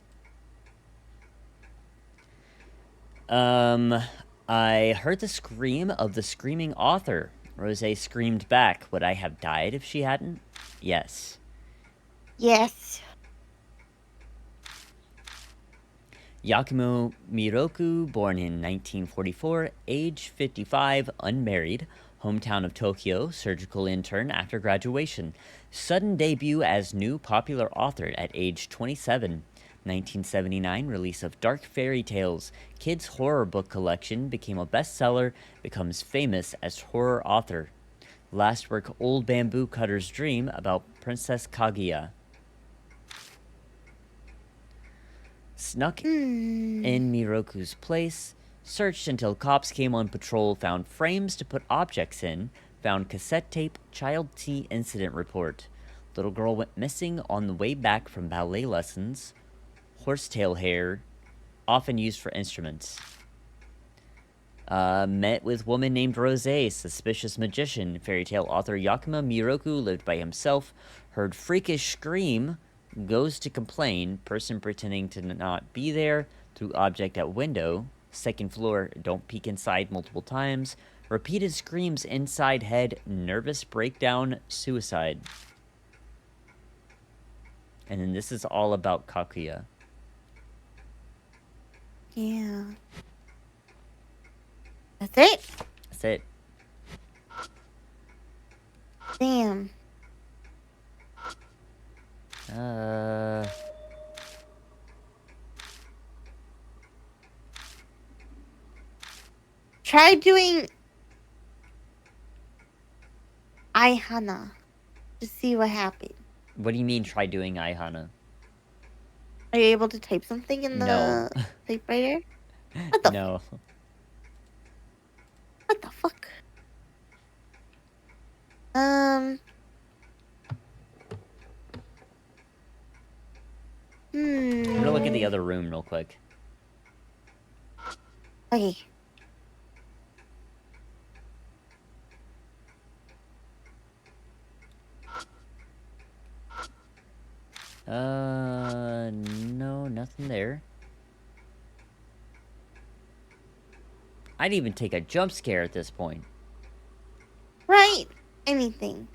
I heard the scream of the screaming author. Rose screamed back. Would I have died if she hadn't? Yes. Yes. Yakumo Miroku, born in 1944, age 55, unmarried, hometown of Tokyo, surgical intern after graduation. Sudden debut as new popular author at age 27. 1979 release of Dark Fairy Tales, kids' horror book collection, became a bestseller, becomes famous as horror author. Last work, Old Bamboo Cutter's Dream, about Princess Kaguya. Snuck in Miroku's place, searched until cops came on patrol, found frames to put objects in, found cassette tape, child tea incident report. Little girl went missing on the way back from ballet lessons. Horsetail hair, often used for instruments. Met with woman named Rose, suspicious magician. Fairy tale author Yakumo Miroku lived by himself, heard freakish scream, goes to complain, person pretending to not be there, threw object at window, second floor, don't peek inside multiple times, repeated screams inside head, nervous breakdown, suicide. And then this is all about Kakuya. Yeah. That's it? That's it. Damn. Try doing Aihana to see what happens. What do you mean try doing Aihana? Are you able to type something in the typewriter? What the No. What the fuck? I'm gonna look at the other room real quick. Okay. No, nothing there. I'd even take a jump scare at this point. Right. Anything.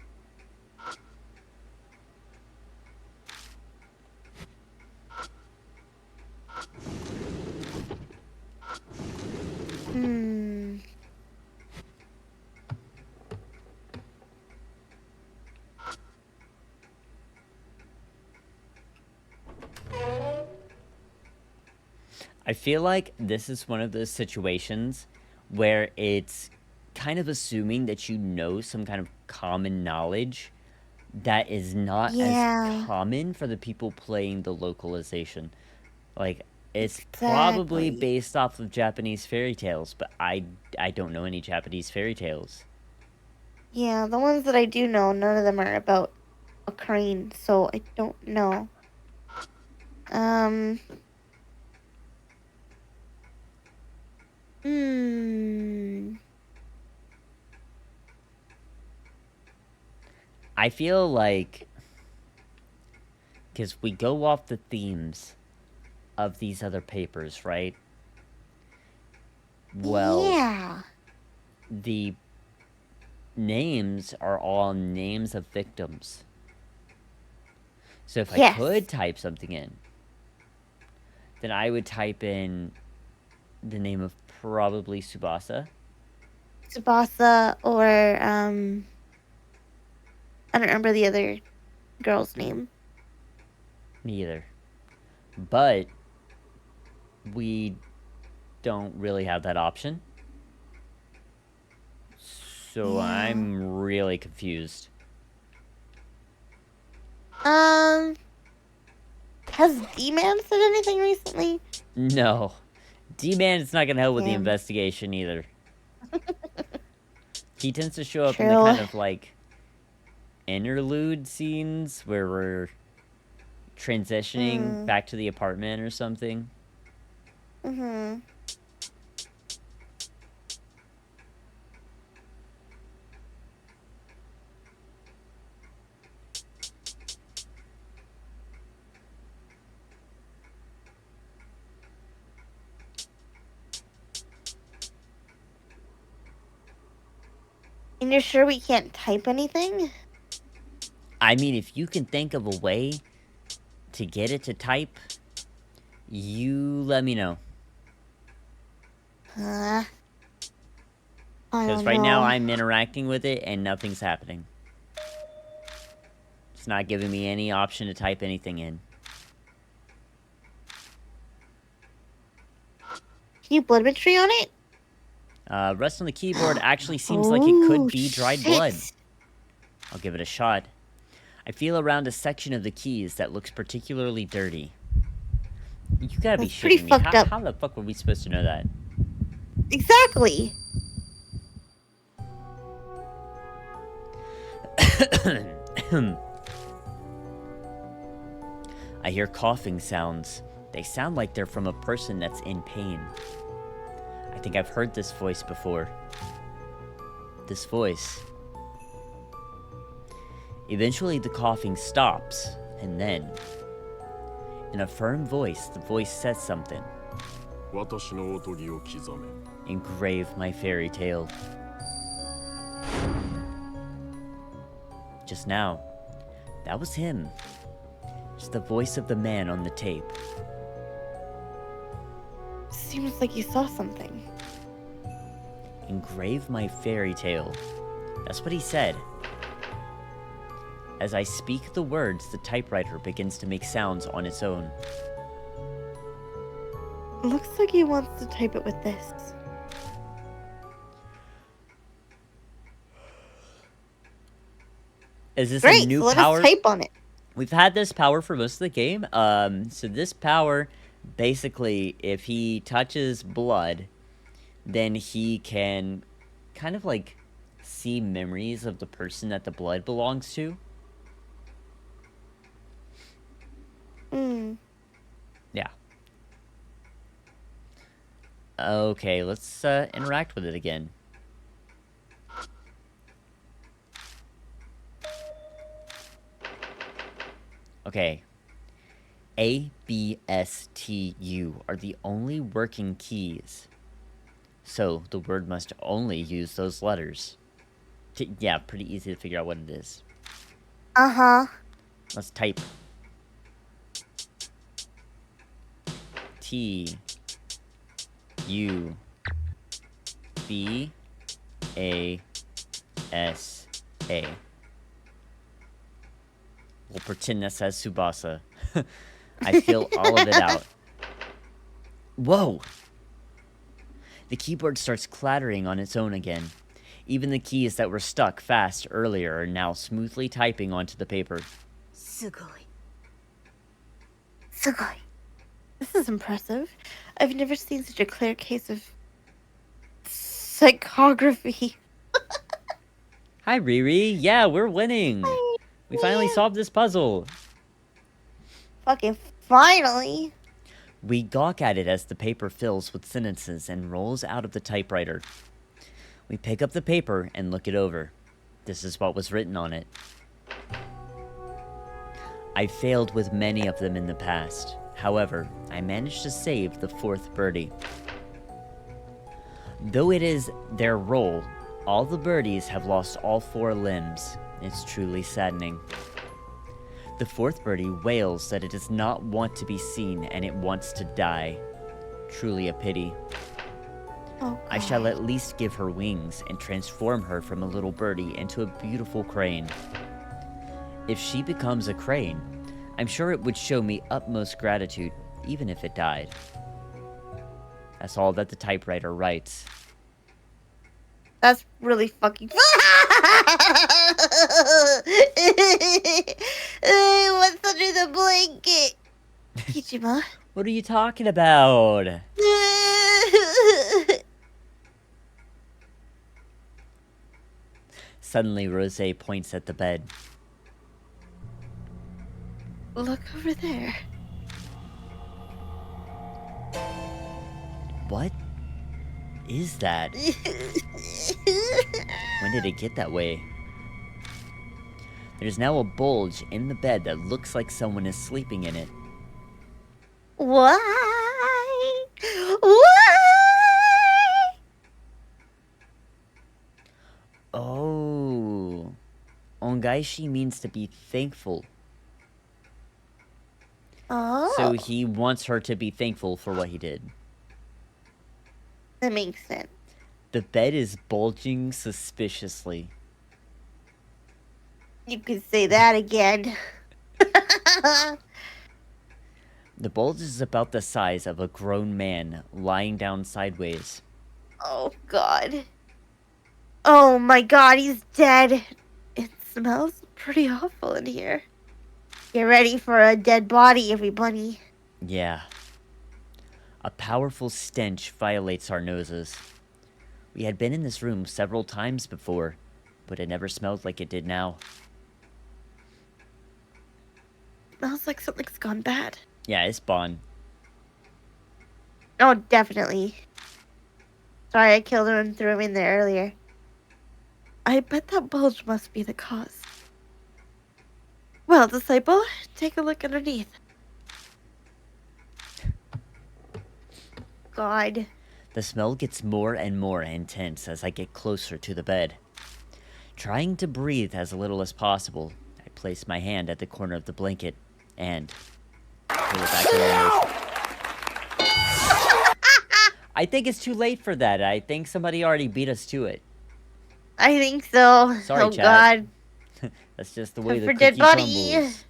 I feel like this is one of those situations where it's kind of assuming that you know some kind of common knowledge that is not as Yeah, common for the people playing the localization. Like, it's probably exactly. based off of Japanese fairy tales, but I don't know any Japanese fairy tales. Yeah, the ones that I do know, none of them are about a crane, so I don't know. Um, hmm. I feel like, because we go off the themes of these other papers, right? Well, Yeah. the names are all names of victims. So if I could Yes. type something in, then I would type in the name of probably Subasa. Tsubasa or I don't remember the other girl's name. Neither. But we don't really have that option. So Yeah. I'm really confused. Um, has D-Man said anything recently? No. D-Man is not going to help with the Damn. investigation either. He tends to show up in the True. kind of like interlude scenes where we're transitioning Mm. back to the apartment or something. Mhm. And you're sure we can't type anything? I mean, if you can think of a way to get it to type, you let me know. Uh, I Because don't right now know. I'm interacting with it and nothing's happening. It's not giving me any option to type anything in. Can you blood tree on it? Rust on the keyboard actually seems like it Oh could be dried blood. shit! I'll give it a shot. I feel around a section of the keys that looks particularly dirty. You gotta be That's pretty shitting me. fucked up. How the fuck were we supposed to know that? Exactly. I hear coughing sounds. They sound like they're from a person that's in pain. I think I've heard this voice before. This voice. Eventually, the coughing stops, and then, in a firm voice, the voice says something. Engrave my fairy tale. Just now, that was him. Just the voice of the man on the tape. Seems like you saw something. Engrave my fairy tale. That's what he said. As I speak the words, the typewriter begins to make sounds on its own. Looks like he wants to type it with this. Is this a Great, new so let us power? type on it. We've had this power for most of the game. So this power, basically, if he touches blood, then he can kind of like see memories of the person that the blood belongs to. Hmm. Yeah. Okay, let's interact with it again. Okay. A, B, S, T, U are the only working keys. So the word must only use those letters. Yeah, pretty easy to figure out what it is. Uh-huh. Let's type T, U, B, A, S, A. We'll pretend that says Subasa. I feel all of it out. Whoa! The keyboard starts clattering on its own again. Even the keys that were stuck fast earlier are now smoothly typing onto the paper. すごい。 Sugoi. This is impressive. I've never seen such a clear case of psychography. Hi, Riri. Yeah, we're winning. We finally solved this puzzle. Fucking finally. We gawk at it as the paper fills with sentences and rolls out of the typewriter. We pick up the paper and look it over. This is what was written on it. I failed with many of them in the past. However, I managed to save the fourth birdie. Though it is their role, all the birdies have lost all 4 limbs. It's truly saddening. The fourth birdie wails that it does not want to be seen and it wants to die. Truly a pity. Oh, I shall at least give her wings and transform her from a little birdie into a beautiful crane. If she becomes a crane, I'm sure it would show me utmost gratitude, even if it died. That's all that the typewriter writes. That's really fucking. What's under the blanket? Kichima. What are you talking about? Suddenly, Rose points at the bed. Look over there. What is that? When did it get that way? There's now a bulge in the bed that looks like someone is sleeping in it. Why? Why? Oh. Ongaishi means to be thankful. Oh. So he wants her to be thankful for what he did. That makes sense. The bed is bulging suspiciously. You could say that again. The bulge is about the size of a grown man lying down sideways. Oh, God. Oh, my God, he's dead. It smells pretty awful in here. Get ready for a dead body, everybody. Yeah. A powerful stench violates our noses. We had been in this room several times before, but it never smelled like it did now. Smells like something's gone bad. Yeah, it's Bon. Oh, definitely. Sorry, I killed him and threw him in there earlier. I bet that bulge must be the cause. Well, disciple, take a look underneath. God. The smell gets more and more intense as I get closer to the bed. Trying to breathe as little as possible, I place my hand at the corner of the blanket and pull it back around. I think it's too late for that. I think somebody already beat us to it. I think so. Sorry, oh, chat. God. That's just the way Time the for cookie dead body. crumbles.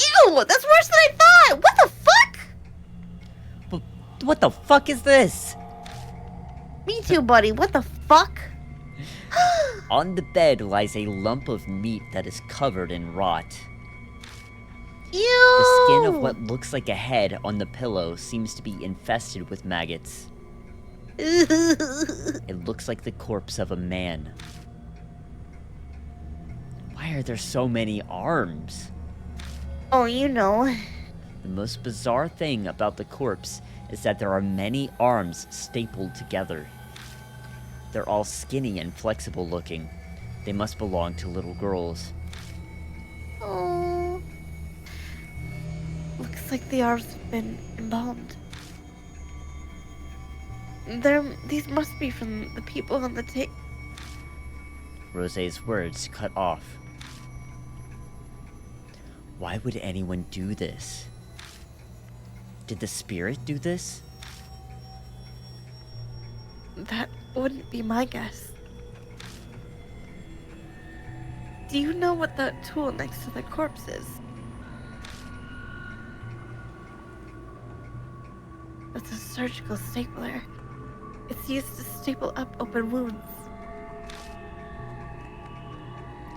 Ew, that's worse than I thought. What the fuck? What the fuck is this? Me too, buddy. What the fuck? On the bed lies a lump of meat that is covered in rot. Ew. The skin of what looks like a head on the pillow seems to be infested with maggots. It looks like the corpse of a man. Why are there so many arms? Oh, you know. The most bizarre thing about the corpse is that there are many arms stapled together. They're all skinny and flexible looking. They must belong to little girls. Oh. Looks like the arms have been embalmed. These must be from the people on the tape. Rose's words cut off. Why would anyone do this? Did the spirit do this? That wouldn't be my guess. Do you know what that tool next to the corpse is? It's a surgical stapler. It's used to staple up open wounds.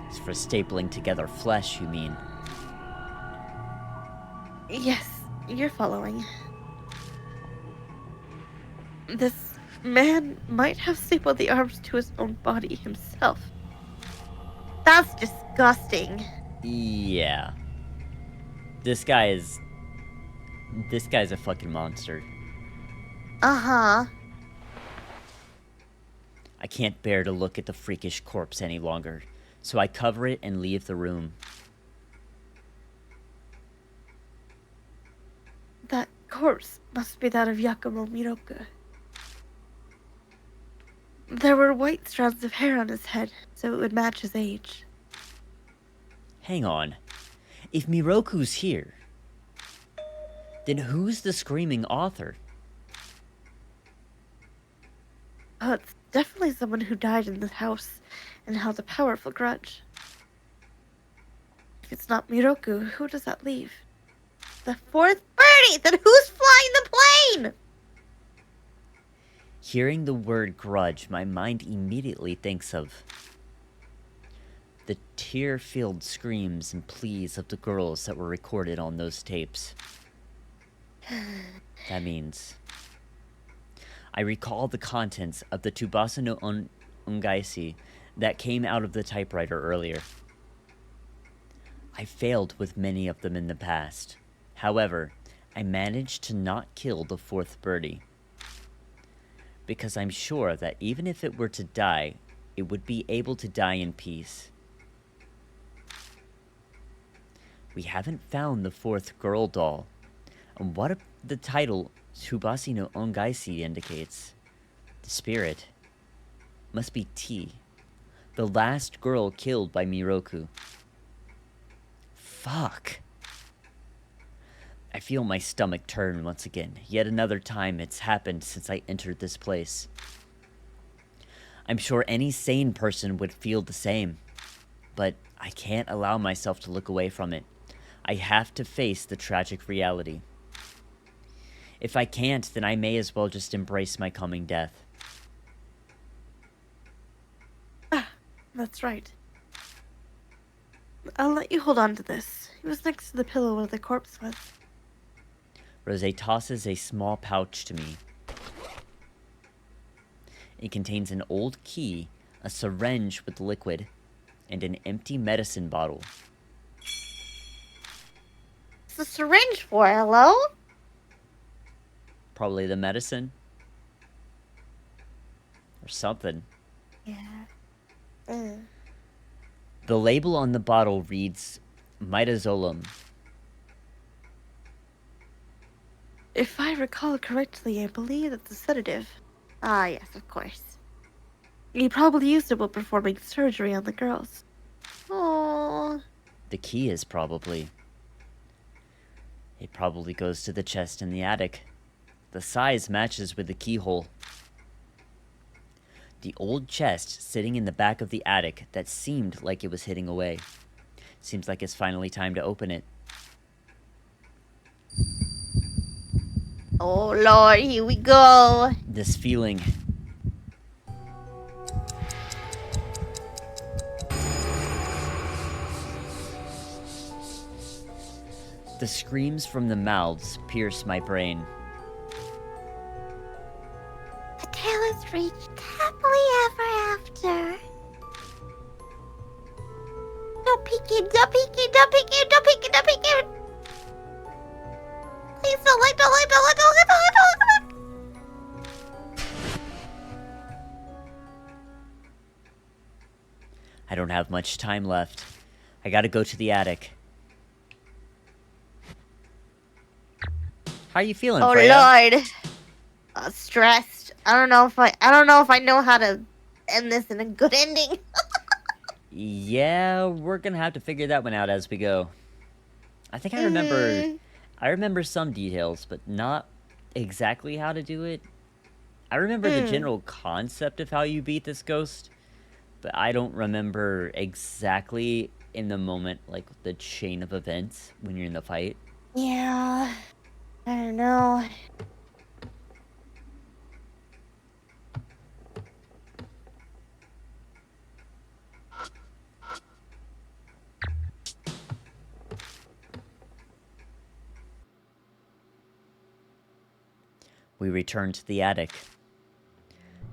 It's for stapling together flesh, you mean? Yes, you're following. This man might have stapled the arms to his own body himself. That's disgusting. Yeah. This guy's a fucking monster. Uh-huh. I can't bear to look at the freakish corpse any longer, so I cover it and leave the room. That corpse must be that of Yakumo Miroku. There were white strands of hair on his head, so it would match his age. Hang on. If Miroku's here, then who's the screaming author? Oh, it's definitely someone who died in this house and held a powerful grudge. If it's not Miroku, who does that leave? The fourth birdie! Then who's flying the plane? Hearing the word grudge, my mind immediately thinks of the tear-filled screams and pleas of the girls that were recorded on those tapes. That means I recall the contents of the Tsubasa no Ungaisi that came out of the typewriter earlier. I failed with many of them in the past. However, I managed to not kill the fourth birdie. Because I'm sure that even if it were to die, it would be able to die in peace. We haven't found the fourth girl doll. And what the title Tsubasi no Ongaisi indicates? The spirit must be T, the last girl killed by Miroku. Fuck. I feel my stomach turn once again. Yet another time it's happened since I entered this place. I'm sure any sane person would feel the same. But I can't allow myself to look away from it. I have to face the tragic reality. If I can't, then I may as well just embrace my coming death. Ah, that's right. I'll let you hold on to this. It was next to the pillow where the corpse was. Rose tosses a small pouch to me. It contains an old key, a syringe with liquid, and an empty medicine bottle. What's the syringe for, hello? Probably the medicine. Or something. Yeah. The label on the bottle reads Midazolam. If I recall correctly, I believe it's a sedative. Ah, yes, of course. He probably used it while performing surgery on the girls. Oh. The key is probably... It probably goes to the chest in the attic. The size matches with the keyhole. The old chest sitting in the back of the attic that seemed like it was hitting away. Seems like it's finally time to open it. Oh Lord, here we go. This feeling... The screams from the mouths pierce my brain. The tale is reached happily ever after. Don't peek in, don't peek in, don't peek in, don't peek in, don't peek in. Please don't look, don't look, don't look, don't look, don't look, don't look. I don't have much time left. I gotta go to the attic. How are you feeling, Oh Freya? Lord. Stressed. I don't know if I know how to end this in a good ending. Yeah, we're gonna have to figure that one out as we go. I think I remember some details, but not exactly how to do it. I remember the general concept of how you beat this ghost, but I don't remember exactly in the moment, like, the chain of events when you're in the fight. Yeah. I don't know. We return to the attic.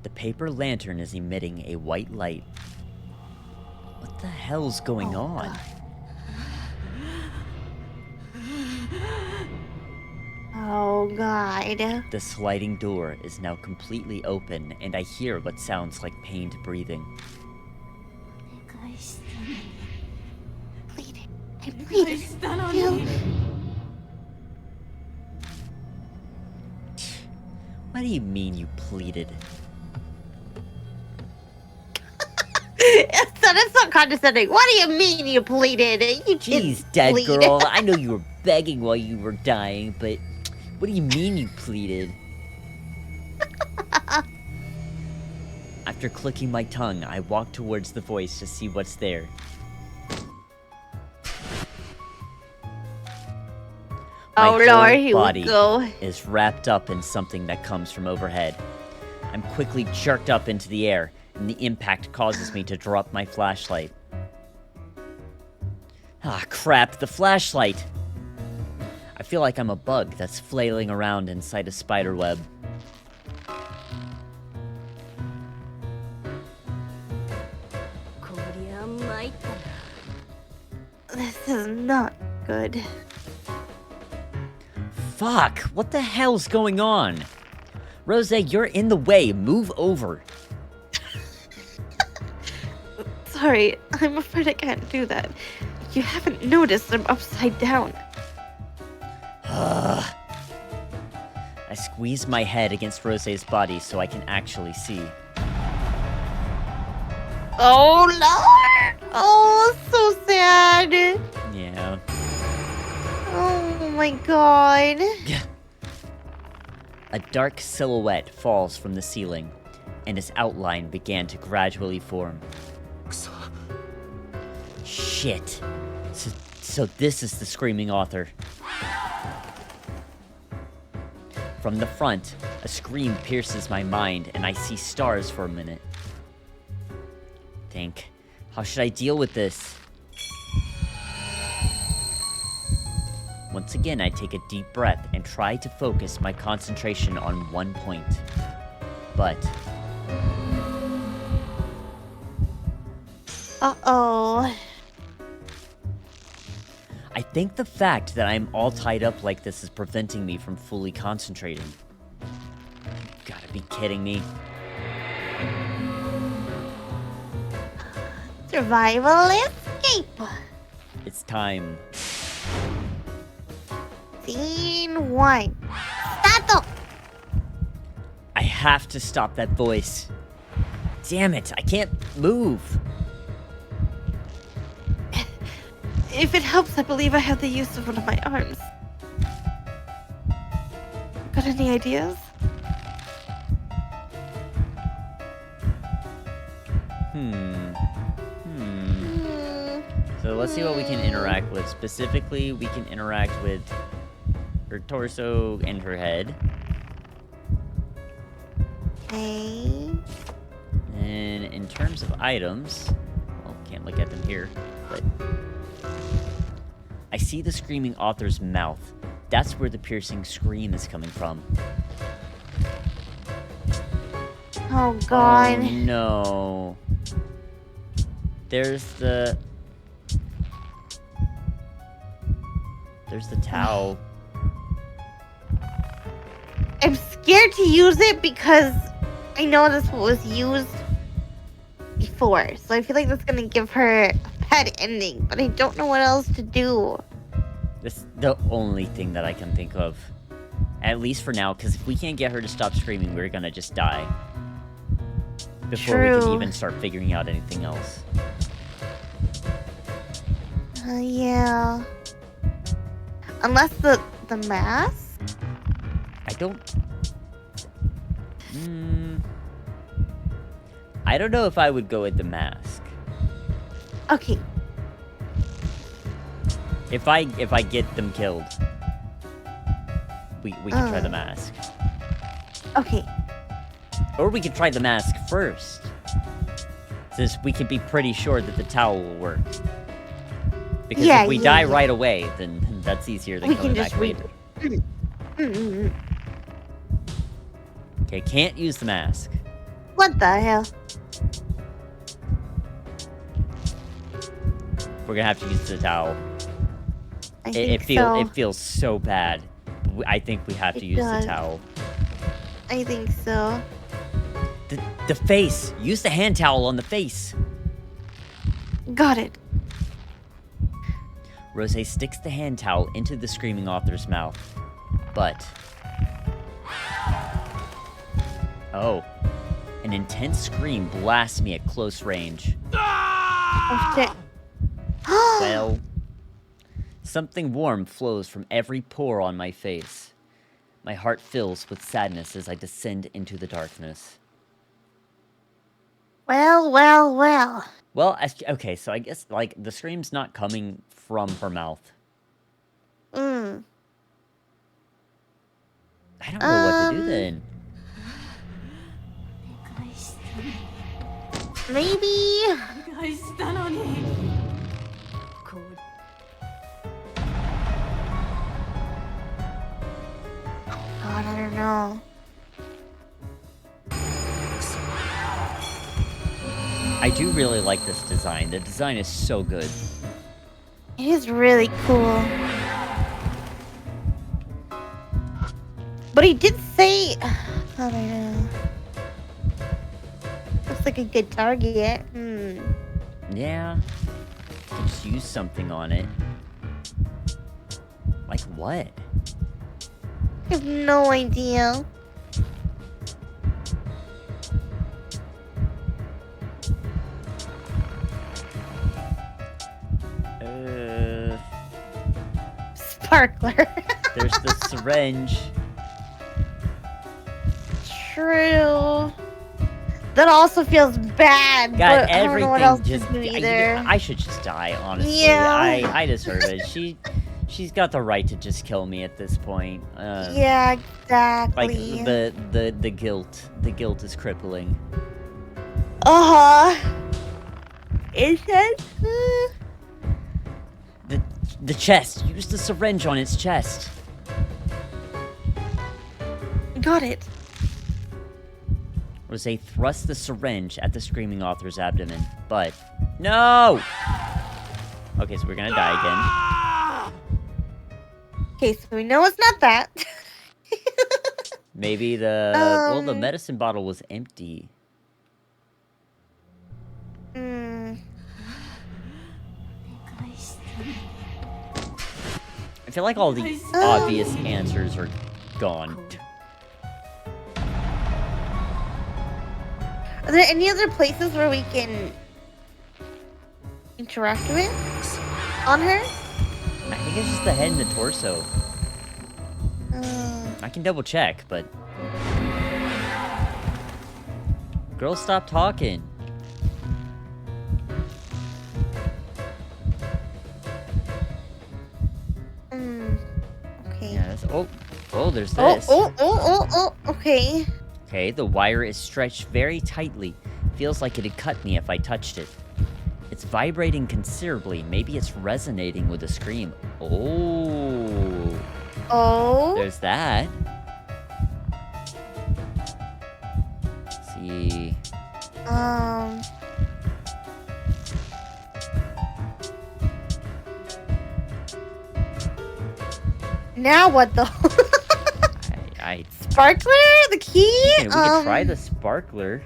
The paper lantern is emitting a white light. What the hell's going on? God. Oh, God. The sliding door is now completely open, and I hear what sounds like pained breathing. Bleeding. I'm bleeding. Phil. What do you mean you pleaded? That's not condescending. What do you mean you pleaded? You Jeez, didn't dead plead. girl, I know you were begging while you were dying, but what do you mean you pleaded? After clicking my tongue, I walk towards the voice to see what's there. My Oh, Lord, whole here we body go. is wrapped up in something that comes from overhead. I'm quickly jerked up into the air, and the impact causes me to drop my flashlight. Ah, crap, the flashlight! I feel like I'm a bug that's flailing around inside a spider web. This is not good. Fuck! What the hell's going on? Rose, you're in the way. Move over. Sorry, I'm afraid I can't do that. You haven't noticed I'm upside down. I squeeze my head against Rose's body so I can actually see. Oh, Lord! Oh, so sad. Yeah. Oh, my God. A dark silhouette falls from the ceiling, and its outline began to gradually form. Shit. So this is the screaming author. From the front, a scream pierces my mind, and I see stars for a minute. Think, how should I deal with this? Once again, I take a deep breath and try to focus my concentration on one point. But... Uh-oh. I think the fact that I'm all tied up like this is preventing me from fully concentrating. You gotta be kidding me. Survival escape. It's time. Scene 1. Start. I have to stop that voice. Damn it, I can't move. If it helps, I believe I have the use of one of my arms. Got any ideas? So let's see what we can interact with. Specifically, we can interact with her torso and her head. Okay. And in terms of items, well, can't look at them here, but I see the screaming author's mouth. That's where the piercing scream is coming from. Oh, God. Oh, no. There's the towel. I'm scared to use it because I know this was used before. So I feel like that's going to give her a bad ending. But I don't know what else to do. This is the only thing that I can think of. At least for now, because if we can't get her to stop screaming, we're gonna just die. Before we can True. even start figuring out anything else. Yeah. Unless the mask? I don't... I don't know if I would go with the mask. Okay. If I get them killed, we can try the mask. Okay. Or we could try the mask first. Since we can be pretty sure that the towel will work. Because if we die right away, then that's easier than coming back later. Okay, can't use the mask. What the hell? We're gonna have to use the towel. It feels so bad. I think we have to use the towel. I think so. The face. Use the hand towel on the face. Got it. Rose sticks the hand towel into the screaming author's mouth. But... oh. An intense scream blasts me at close range. Oh, shit. Well... something warm flows from every pore on my face. My heart fills with sadness as I descend into the darkness. Well. Well, okay, so I guess, like, the scream's not coming from her mouth. I don't know what to do then. Maybe... God, I don't know. I do really like this design. The design is so good. It is really cool. But he did say... I don't know. Looks like a good target. Yeah. Could just use something on it. Like what? I have no idea. Sparkler. There's the syringe. True. That also feels bad. God, but I don't know what else everything just... to do either. I should just die, honestly. Yeah. I deserve it. She's got the right to just kill me at this point. Yeah, exactly. Like, the guilt. The guilt is crippling. Is it? The chest. Use the syringe on its chest. Got it. Rose thrust the syringe at the screaming author's abdomen, but... no! Okay, so we're gonna die again. Okay, so we know it's not that. Maybe the... well, the medicine bottle was empty. I feel like all the obvious answers are gone. Are there any other places where we can interact with on her? I think it's just the head and the torso. I can double check, but... girl, stop talking. Okay. Yeah, that's... oh, there's this. Okay. Okay, the wire is stretched very tightly. Feels like it'd cut me if I touched it. It's vibrating considerably. Maybe it's resonating with a scream. Oh. There's that. Let's see. Now what the... Sparkler? The key? We could try the sparkler.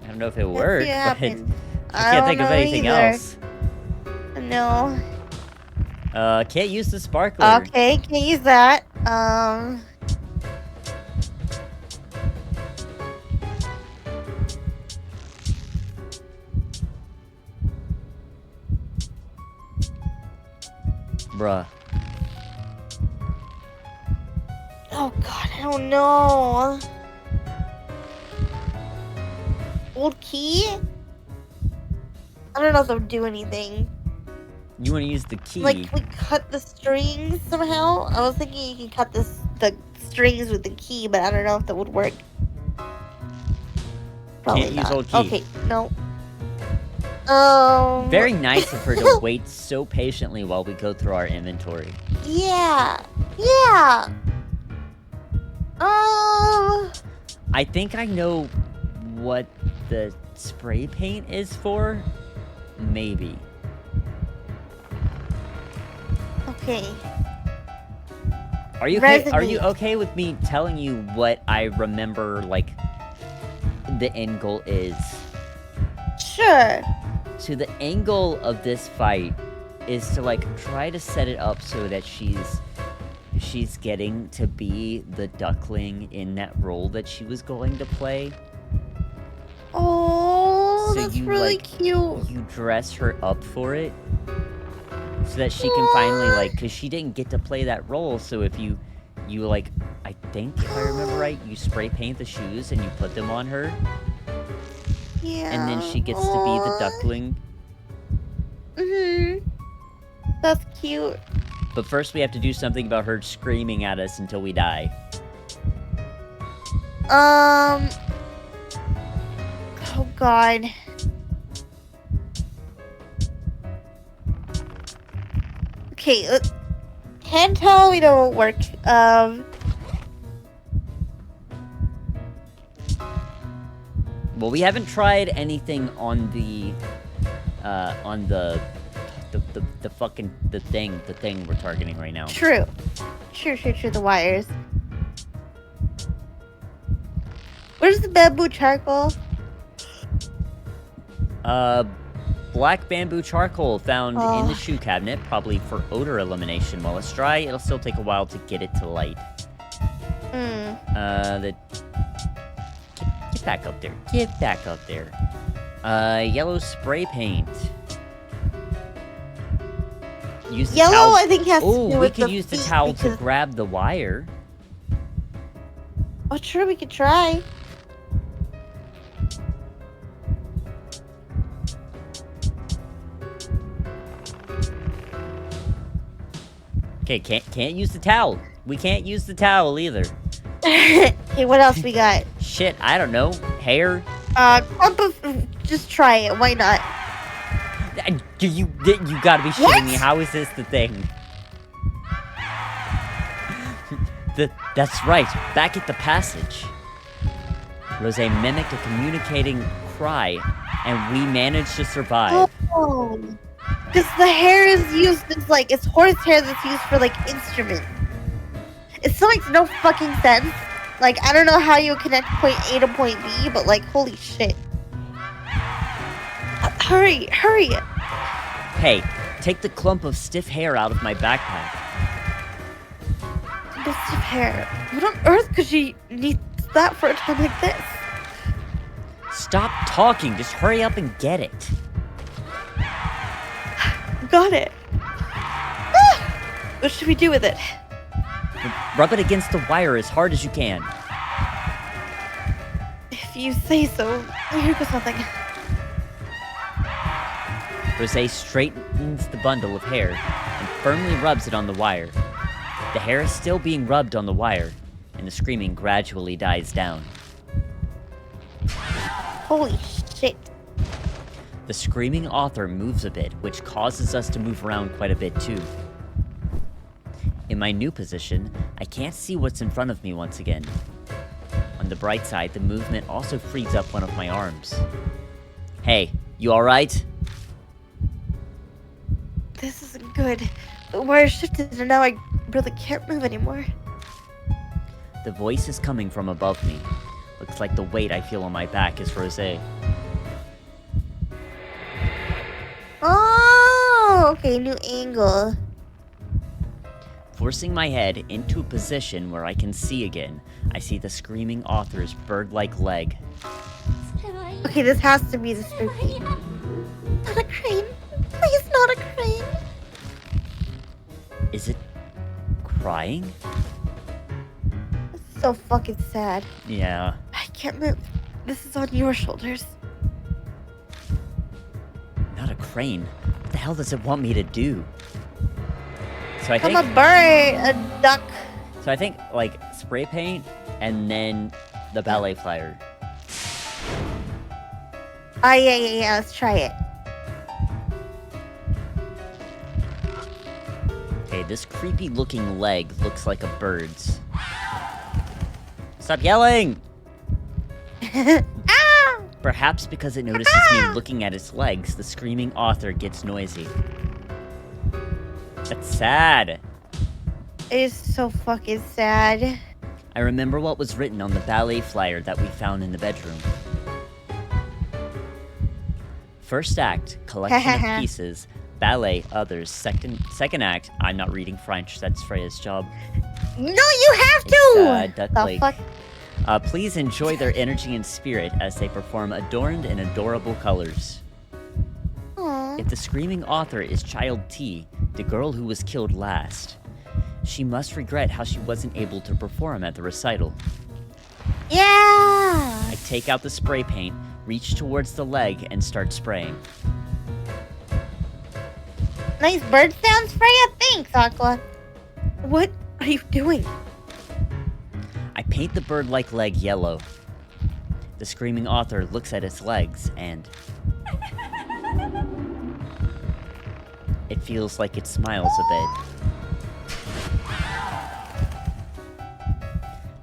I don't know if it worked, but I can't think of anything else. No. Can't use the sparkler. Okay, can't use that. Bruh. Oh god, I don't know. old key? I don't know if that would do anything. You want to use the key? Like, can we cut the strings somehow? I was thinking you can cut the strings with the key, but I don't know if that would work. Probably Can't not. use old key. Okay, no. Very nice of her to wait so patiently while we go through our inventory. Yeah. I think I know what the spray paint is for. Maybe. Okay. Are you okay? Are you okay with me telling you what I remember, like, the end goal is? Sure. So the end goal of this fight is to, like, try to set it up so that she's getting to be the duckling in that role that she was going to play. Oh, so that's you, really like, cute. You dress her up for it so that she can finally, like, because she didn't get to play that role, so if you like, I think, if I remember right, you spray paint the shoes and you put them on her. Yeah. And then she gets to be the duckling. That's cute. But first we have to do something about her screaming at us until we die. Oh god. Okay, hand towel we don't work. Well, we haven't tried anything on the fucking the thing we're targeting right now. True, the wires. Where's the bamboo charcoal? Black bamboo charcoal found in the shoe cabinet, probably for odor elimination. While it's dry, it'll still take a while to get it to light. Get back up there. Get back up there. Yellow spray paint. Use the Yellow, towel. I think, has to do with we could the use the feet towel because... to grab the wire. Oh, sure, we could try. Okay, can't use the towel. We can't use the towel either. Okay, what else we got? Shit, I don't know. Hair? Just try it. Why not? You gotta be shitting me. How is this the thing? That's right. Back at the passage. Rose mimicked a communicating cry, and we managed to survive. Oh. Because the hair is used as, like, it's horsehair that's used for, like, instrument. It still makes no fucking sense. Like, I don't know how you connect point A to point B, but, like, holy shit. Hurry! Hey, take the clump of stiff hair out of my backpack. The stiff hair. What on earth could she need that for a time like this? Stop talking. Just hurry up and get it. Got it. What should we do with it? Rub it against the wire as hard as you can. If you say so. Here goes nothing. Rosé straightens the bundle of hair and firmly rubs it on the wire. The hair is still being rubbed on the wire, and the screaming gradually dies down. Holy shit. The screaming author moves a bit, which causes us to move around quite a bit too. In my new position, I can't see what's in front of me once again. On the bright side, the movement also frees up one of my arms. Hey, you alright? This isn't good. The wire shifted and now I really can't move anymore. The voice is coming from above me. Looks like the weight I feel on my back is Rosé. Oh, okay, new angle. Forcing my head into a position where I can see again, I see the screaming author's bird-like leg. Okay, this has to be the spooky. Not a crane. Please, not a crane. Is it crying? It's so fucking sad. Yeah. I can't move. This is on your shoulders. train. What the hell does it want me to do? So I I'm think... a bird, a duck. So I think, like, spray paint, and then the ballet flyer. Oh, yeah, let's try it. Okay, this creepy-looking leg looks like a bird's. Stop yelling! Ah! Perhaps because it notices me looking at its legs, the screaming author gets noisy. That's sad. It is so fucking sad. I remember what was written on the ballet flyer that we found in the bedroom. First act, collection of pieces. Ballet, others. Second act, I'm not reading French. That's Freya's job. No, you have to! It's, Duck the Lake. fuck? Please enjoy their energy and spirit as they perform adorned in adorable colors. Aw. If the screaming author is Child T, the girl who was killed last, she must regret how she wasn't able to perform at the recital. Yeah! I take out the spray paint, reach towards the leg, and start spraying. Nice bird sounds, Freya. Thanks, Aqua. What are you doing? I paint the bird-like leg yellow. The screaming author looks at its legs, and... it feels like it smiles a bit.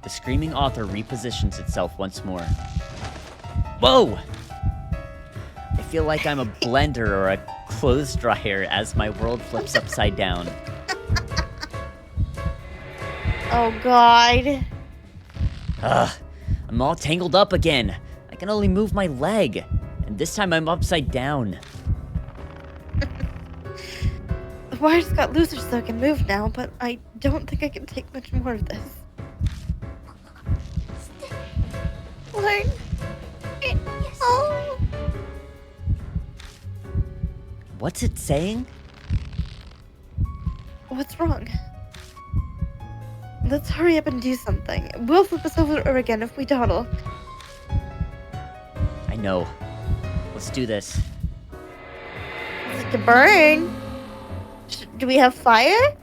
The screaming author repositions itself once more. Whoa! I feel like I'm a blender or a clothes dryer as my world flips upside down. Oh, God. Ugh, I'm all tangled up again. I can only move my leg. And this time I'm upside down. The wires got looser so I can move now, but I don't think I can take much more of this. Learn. Oh. What's it saying? What's wrong? Let's hurry up and do something. We'll flip us over again if we dawdle. I know. Let's do this. It's like a burn. Do we have fire?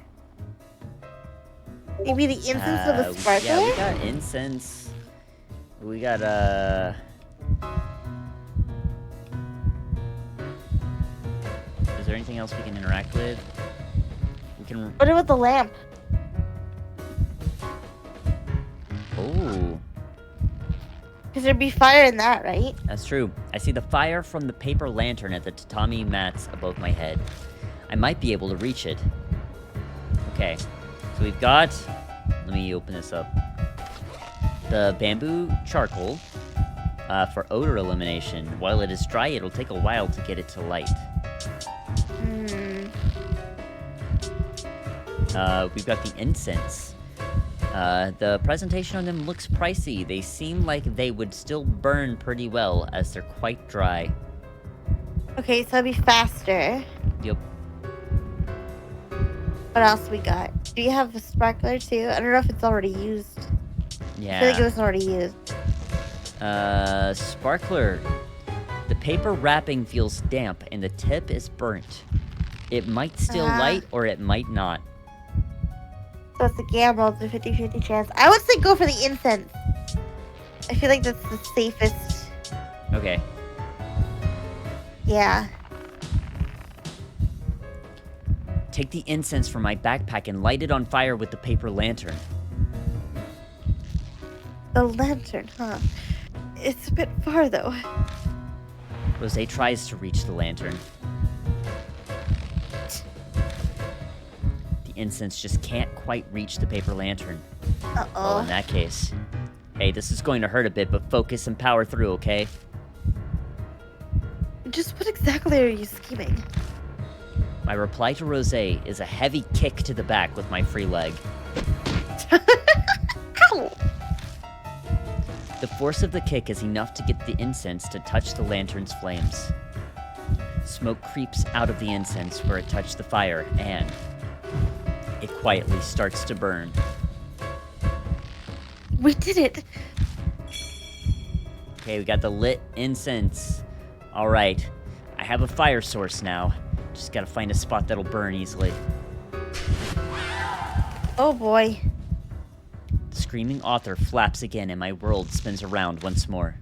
Maybe the incense of a sparkler? Yeah, we got incense. We got, Is there anything else we can interact with? We can... What about the lamp? Oh, Because there'd be fire in that, right? that's true. I see the fire from the paper lantern at the tatami mats above my head. I might be able to reach it. Okay, so we've got... Let me open this up. The bamboo charcoal for odor elimination. While it is dry, it'll take a while to get it to light. We've got the incense. The presentation on them looks pricey. They seem like they would still burn pretty well, as they're quite dry. Okay, so it'll be faster. Yep. What else we got? Do you have a sparkler too? I don't know if it's already used. I feel like it Yeah. was already used. Sparkler. The paper wrapping feels damp, and the tip is burnt. It might still light, or it might not. So it's a gamble. It's a 50-50 chance. I would say go for the incense. I feel like that's the safest. Okay. Yeah. Take the incense from my backpack and light it on fire with the paper lantern. The lantern, huh? It's a bit far, though. Rosé tries to reach the lantern. The incense just can't quite reach the paper lantern. Well, Uh-oh. in that case... Hey, this is going to hurt a bit, but focus and power through, okay? Just what exactly are you scheming? My reply to Rosé is a heavy kick to the back with my free leg. Ow! The force of the kick is enough to get the incense to touch the lantern's flames. Smoke creeps out of the incense where it touched the fire, and it quietly starts to burn. We did it! Okay, we got the lit incense. Alright. I have a fire source now. Just gotta find a spot that'll burn easily. Oh boy. The screaming author flaps again and my world spins around once more.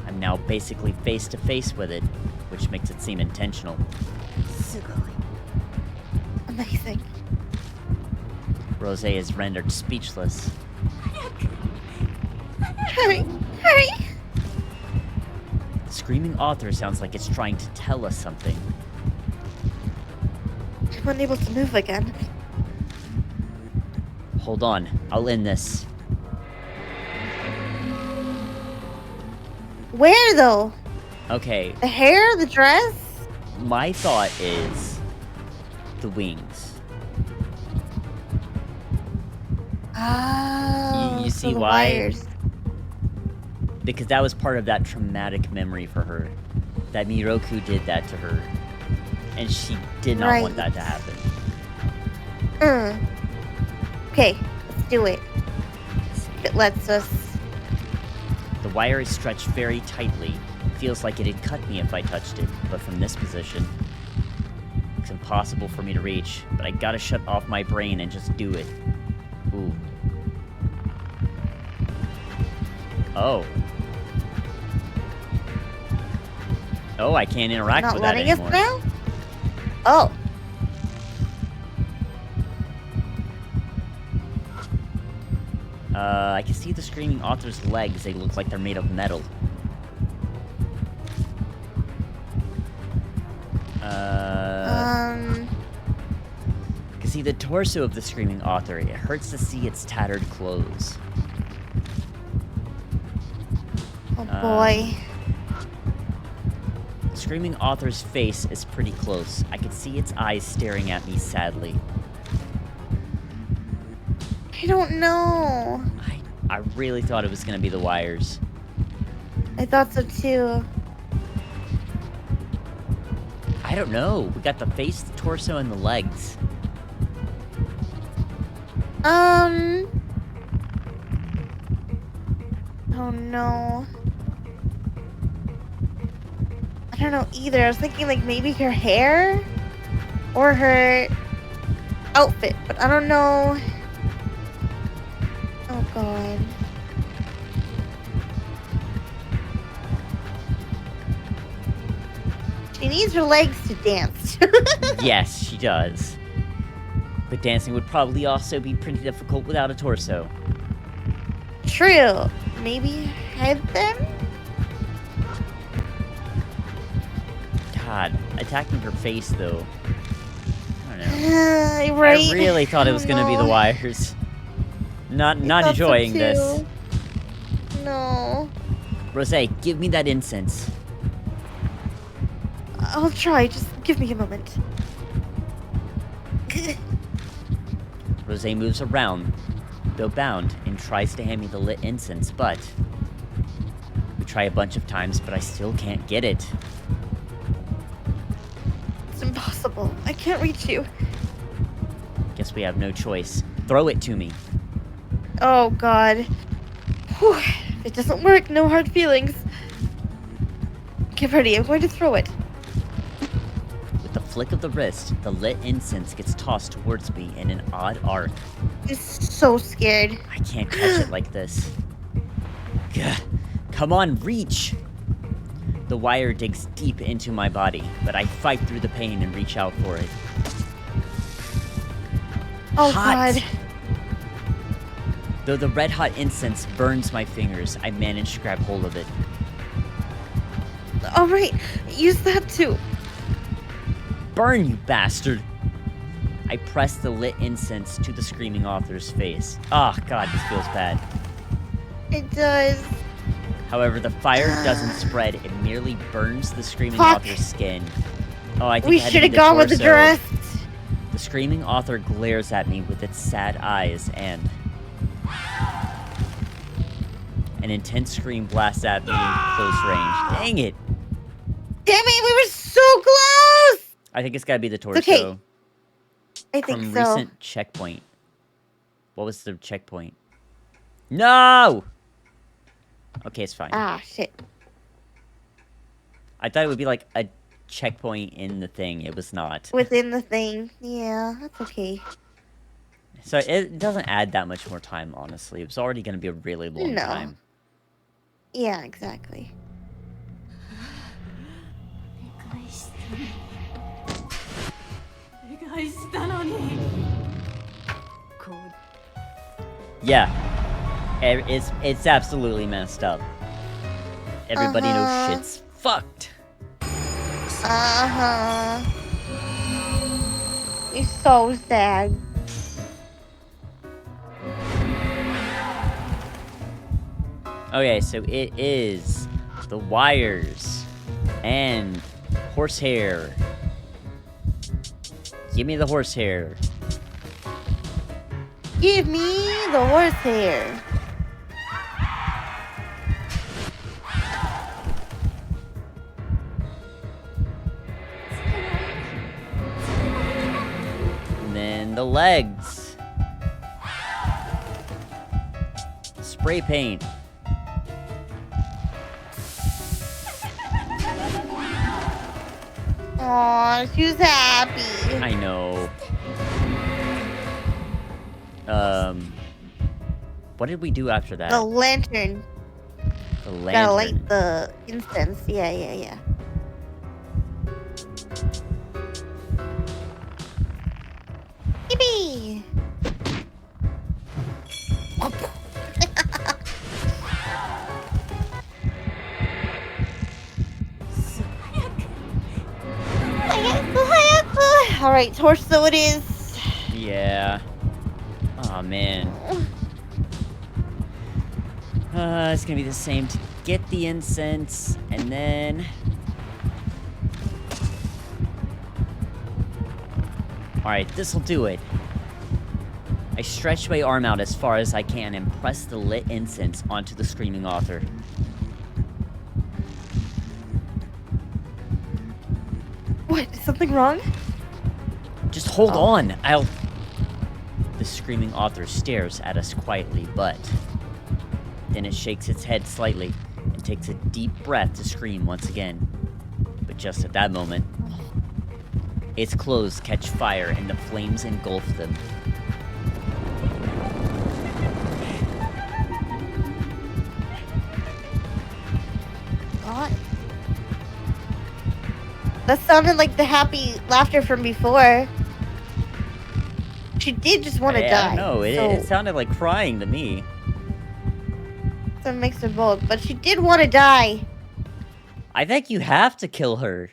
I'm now basically face to face with it, which makes it seem intentional. Amazing. Rose is rendered speechless. Hurry! Hurry! The screaming author sounds like it's trying to tell us something. I'm unable to move again. Hold on, I'll end this. Where though? Okay, The hair? The dress? my thought is the wings. Oh, You so see the why? wires. Because that was part of that traumatic memory for her. That Miroku did that to her. And she did not want that to happen. Okay, let's do it. It lets us. The wire is stretched very tightly. Feels like it'd cut me if I touched it, but from this position, it's impossible for me to reach. But I gotta shut off my brain and just do it. Ooh. Oh. Oh, I can't interact Not with that letting us anymore. now? Oh. I can see the screaming author's legs. They look like they're made of metal. I can see the torso of the screaming author. It hurts to see its tattered clothes. Oh boy. The screaming author's face is pretty close. I can see its eyes staring at me sadly. I don't know. I really thought it was gonna be the wires. I thought so too. I don't know. We got the face, the torso, and the legs. Oh no. I don't know either. I was thinking like maybe her hair or her outfit, but I don't know. Oh god. She needs her legs to dance. Yes, she does. But dancing would probably also be pretty difficult without a torso. True. Maybe head them? God, attacking her face though. I don't know. Right. I really thought it was gonna be the No. wires. Not I thought so enjoying this. too. No. Rose, give me that incense. I'll try. Just give me a moment. Rose moves around, though bound, and tries to hand me the lit incense, but we try a bunch of times, but I still can't get it. It's impossible. I can't reach you. Guess we have no choice. Throw it to me. Oh god. Whew. If it doesn't work, no hard feelings. Get ready. I'm going to throw it. With the flick of the wrist, the lit incense gets tossed towards me in an odd arc. I'm so scared. I can't catch it like this. Gah. Come on, reach! The wire digs deep into my body, but I fight through the pain and reach out for it. Oh Hot. god. Though the red-hot incense burns my fingers, I manage to grab hold of it. All right. Use that too. Burn, you bastard! I press the lit incense to the screaming author's face. Ah, God, this feels bad. It does. However, the fire doesn't spread, it merely burns the screaming Fuck. author's skin. Oh, I think We it had to should be have the gone with the torso. dress. The screaming author glares at me with its sad eyes and... an intense scream blasts at me close range. Dang it! Damn it, we were so close! I think it's gotta be the torso. okay. I think From so. recent checkpoint. What was the checkpoint? No! Okay, it's fine. Ah, shit. I thought it would be like a checkpoint in the thing. It was not. Within the thing. Yeah, that's okay. So it doesn't add that much more time, honestly. It was already going to be a really long No. time. Yeah, exactly. Yeah. It's absolutely messed up. Everybody knows shit's fucked. You're so sad. Okay, so it is the wires and horsehair. Give me the horsehair. Give me the horsehair. And then the legs. Spray paint. Aw, she was happy. I know. What did we do after that? The lantern. The lantern. Gotta light the incense. Yeah. Yippee! Alright, torso it is. Yeah. Oh man. It's gonna be the same to get the incense, and then... Alright, this'll do it. I stretch my arm out as far as I can and press the lit incense onto the screaming author. What? Is something wrong? Just hold on, I'll... The screaming author stares at us quietly, but... Then it shakes its head slightly and takes a deep breath to scream once again. But just at that moment, its clothes catch fire and the flames engulf them. God. That sounded like the happy laughter from before. She did just want to die. I don't know, it sounded like crying to me. It's a mix of both, but she did want to die. I think you have to kill her.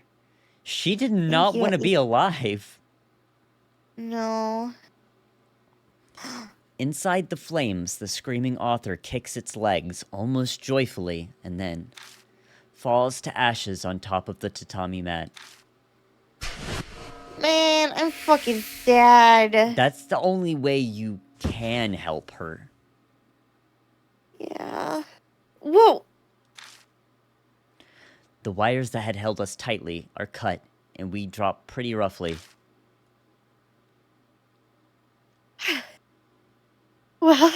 She did not want to be alive. No. Inside the flames, the screaming author kicks its legs almost joyfully and then falls to ashes on top of the tatami mat. Man, I'm fucking sad. That's the only way you can help her. Yeah. Whoa! The wires that had held us tightly are cut, and we drop pretty roughly. Well,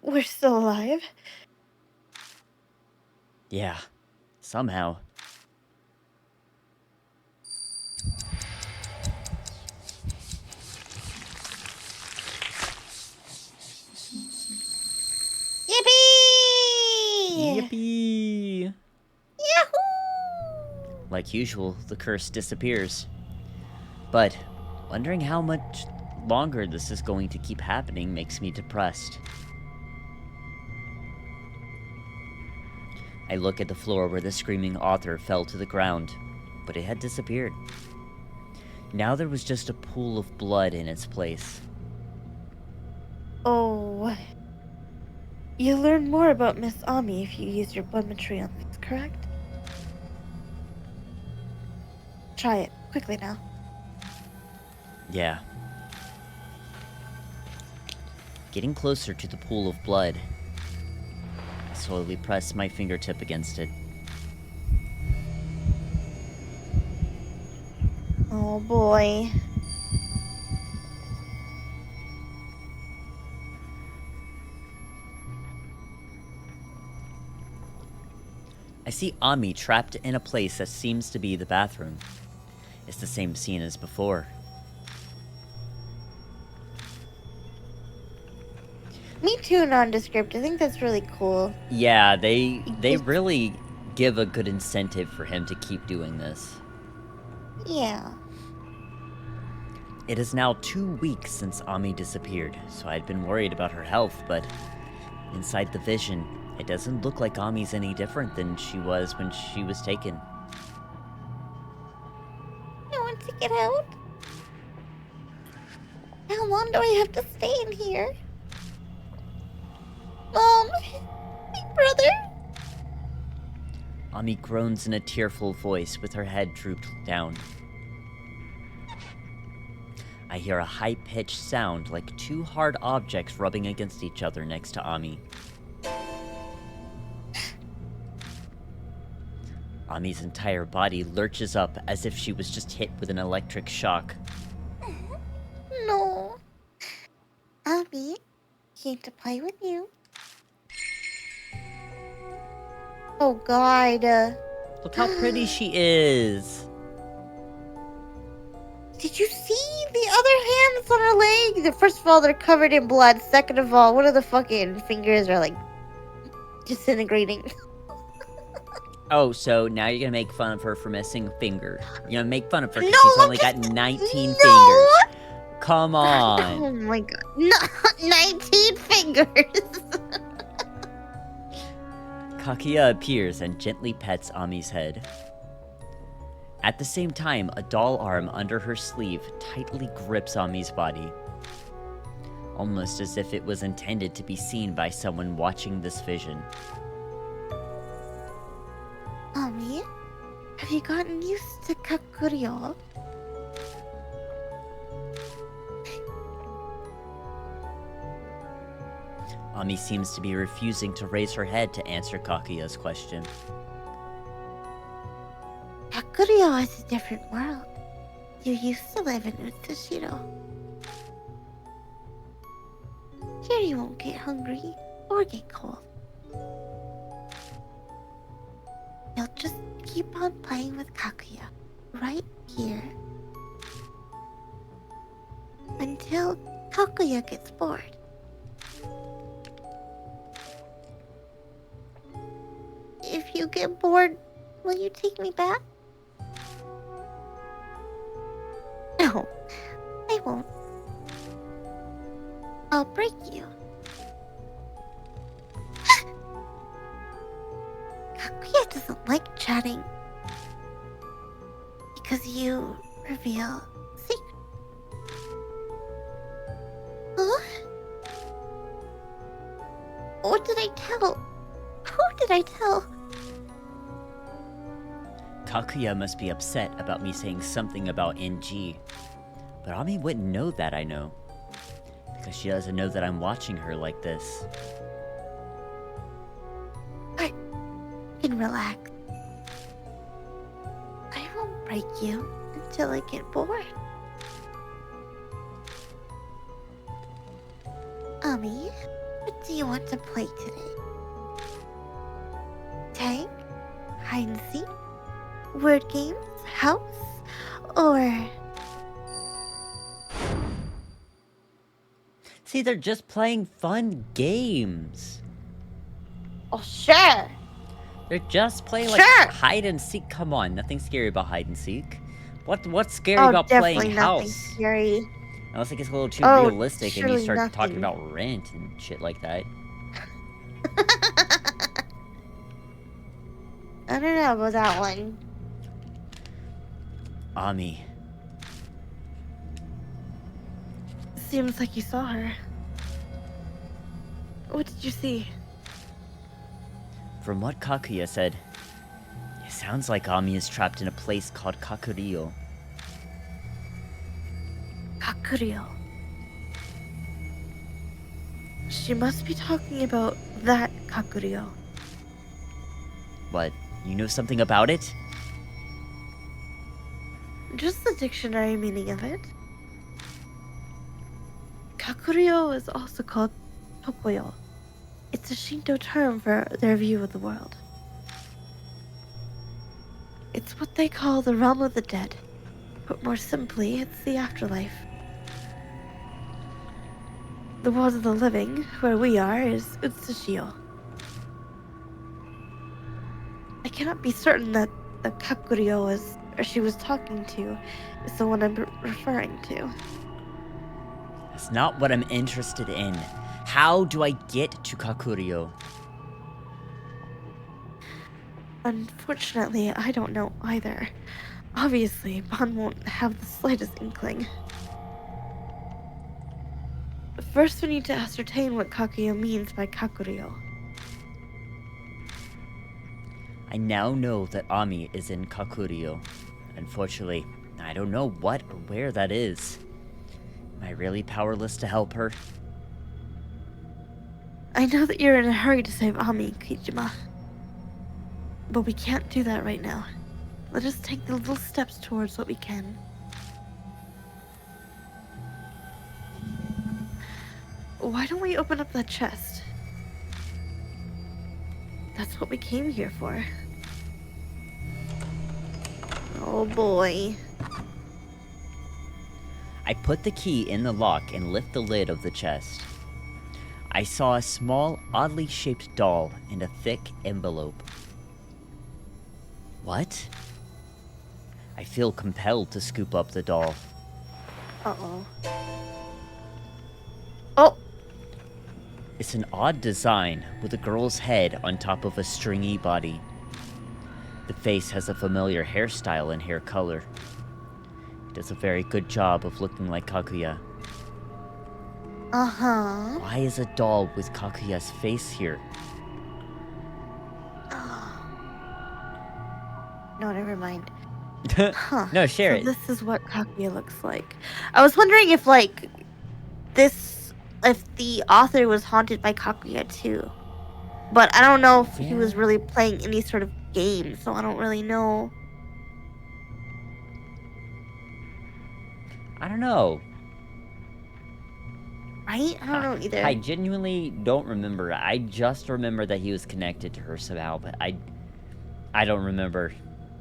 we're still alive. Yeah, somehow. Yippee! Yippee! Yahoo! Like usual, the curse disappears. But wondering how much longer this is going to keep happening makes me depressed. I look at the floor where the screaming author fell to the ground, but it had disappeared. Now there was just a pool of blood in its place. Oh. You learn more about Miss Ami if you use your blood material on this, correct? Try it. Quickly now. Yeah. Getting closer to the pool of blood, I slowly press my fingertip against it. Oh boy. see Ami trapped in a place that seems to be the bathroom. It's the same scene as before. Me too, nondescript. I think that's really cool. Yeah, they gives- really give a good incentive for him to keep doing this. Yeah. It is now 2 weeks since Ami disappeared, so I'd been worried about her health, but inside the vision, it doesn't look like Ami's any different than she was when she was taken. I want to get out. How long do I have to stay in here? Mom, my brother. Ami groans in a tearful voice with her head drooped down. I hear a high-pitched sound like 2 hard objects rubbing against each other next to Ami. Ami's entire body lurches up as if she was just hit with an electric shock. No. Abby, came to play with you. Oh God. Look how pretty she is! Did you see the other hands on her leg? First of all, they're covered in blood. Second of all, one of the fucking fingers are like disintegrating. Oh, so now you're gonna make fun of her for missing a finger. You're gonna make fun of her because No, she's I'm only got 19 No! fingers. Come Oh on! my God. No, 19 fingers. Kakia appears and gently pets Ami's head. At the same time, a doll arm under her sleeve tightly grips Ami's body. Almost as if it was intended to be seen by someone watching this vision. Mommy, have you gotten used to Kakurio? Ami seems to be refusing to raise her head to answer Kakia's question. Kakurio is a different world. You used to live in Utsushiro. Here you won't get hungry or get cold. You'll just keep on playing with Kakuya right here until Kakuya gets bored. If you get bored, will you take me back? No, I won't. I'll break you. Kakuya doesn't like chatting because you reveal secrets. Huh? What did I tell? Who did I tell? Kakuya must be upset about me saying something about NG. But Ami wouldn't know that, I know. Because she doesn't know that I'm watching her like this. But you can relax. I won't break you until I get bored. Ami, what do you want to play today? Tag? Hide and seek? Word games? House? Or... See, they're just playing fun games. Oh, sure. They're just playing like Sure. hide and seek. Come on, nothing scary about hide and seek. What's scary about playing definitely nothing house? scary. Unless it gets a little too Oh, realistic and you surely start talking nothing. about rent and shit like that. I don't know about that one. Ami, Seems like you saw her. What did you see? from what Kakuya said, it sounds like Ami is trapped in a place called Kakurio. Kakurio. She must be talking about that Kakurio. What, you know something about it? Just the dictionary meaning of it. Kakurio is also called Tokoyo. It's a Shinto term for their view of the world. It's what they call the realm of the dead. But more simply, it's the afterlife. The world of the living, where we are, is Utsushio. I cannot be certain that the Kakuryou she was talking to is the one I'm referring to. That's not what I'm interested in. How do I get to Kakuryou? Unfortunately, I don't know either. Obviously, Bon won't have the slightest inkling. First, we need to ascertain what Kakuyo means by Kakuryou. I now know that Ami is in Kakuryou. Unfortunately, I don't know what or where that is. Am I really powerless to help her? I know that you're in a hurry to save Ami, Kijima. But we can't do that right now. Let us take the little steps towards what we can. Why don't we open up that chest? That's what we came here for. Oh boy. I put the key in the lock and lift the lid of the chest. I saw a small, oddly shaped doll in a thick envelope. What? I feel compelled to scoop up the doll. Uh-oh. Oh! It's an odd design with a girl's head on top of a stringy body. The face has a familiar hairstyle and hair color. It does a very good job of looking like Kakuya. Uh-huh. Why is a doll with Kakuya's face here? No, never mind. Huh. No, share So it. this is what Kaguya looks like. I was wondering if, like, if the author was haunted by Kaguya too. But I don't know if he was Yeah. really playing any sort of game, so I don't really know. I don't know. Right? I don't know either. I genuinely don't remember. I just remember that he was connected to her somehow, but I don't remember.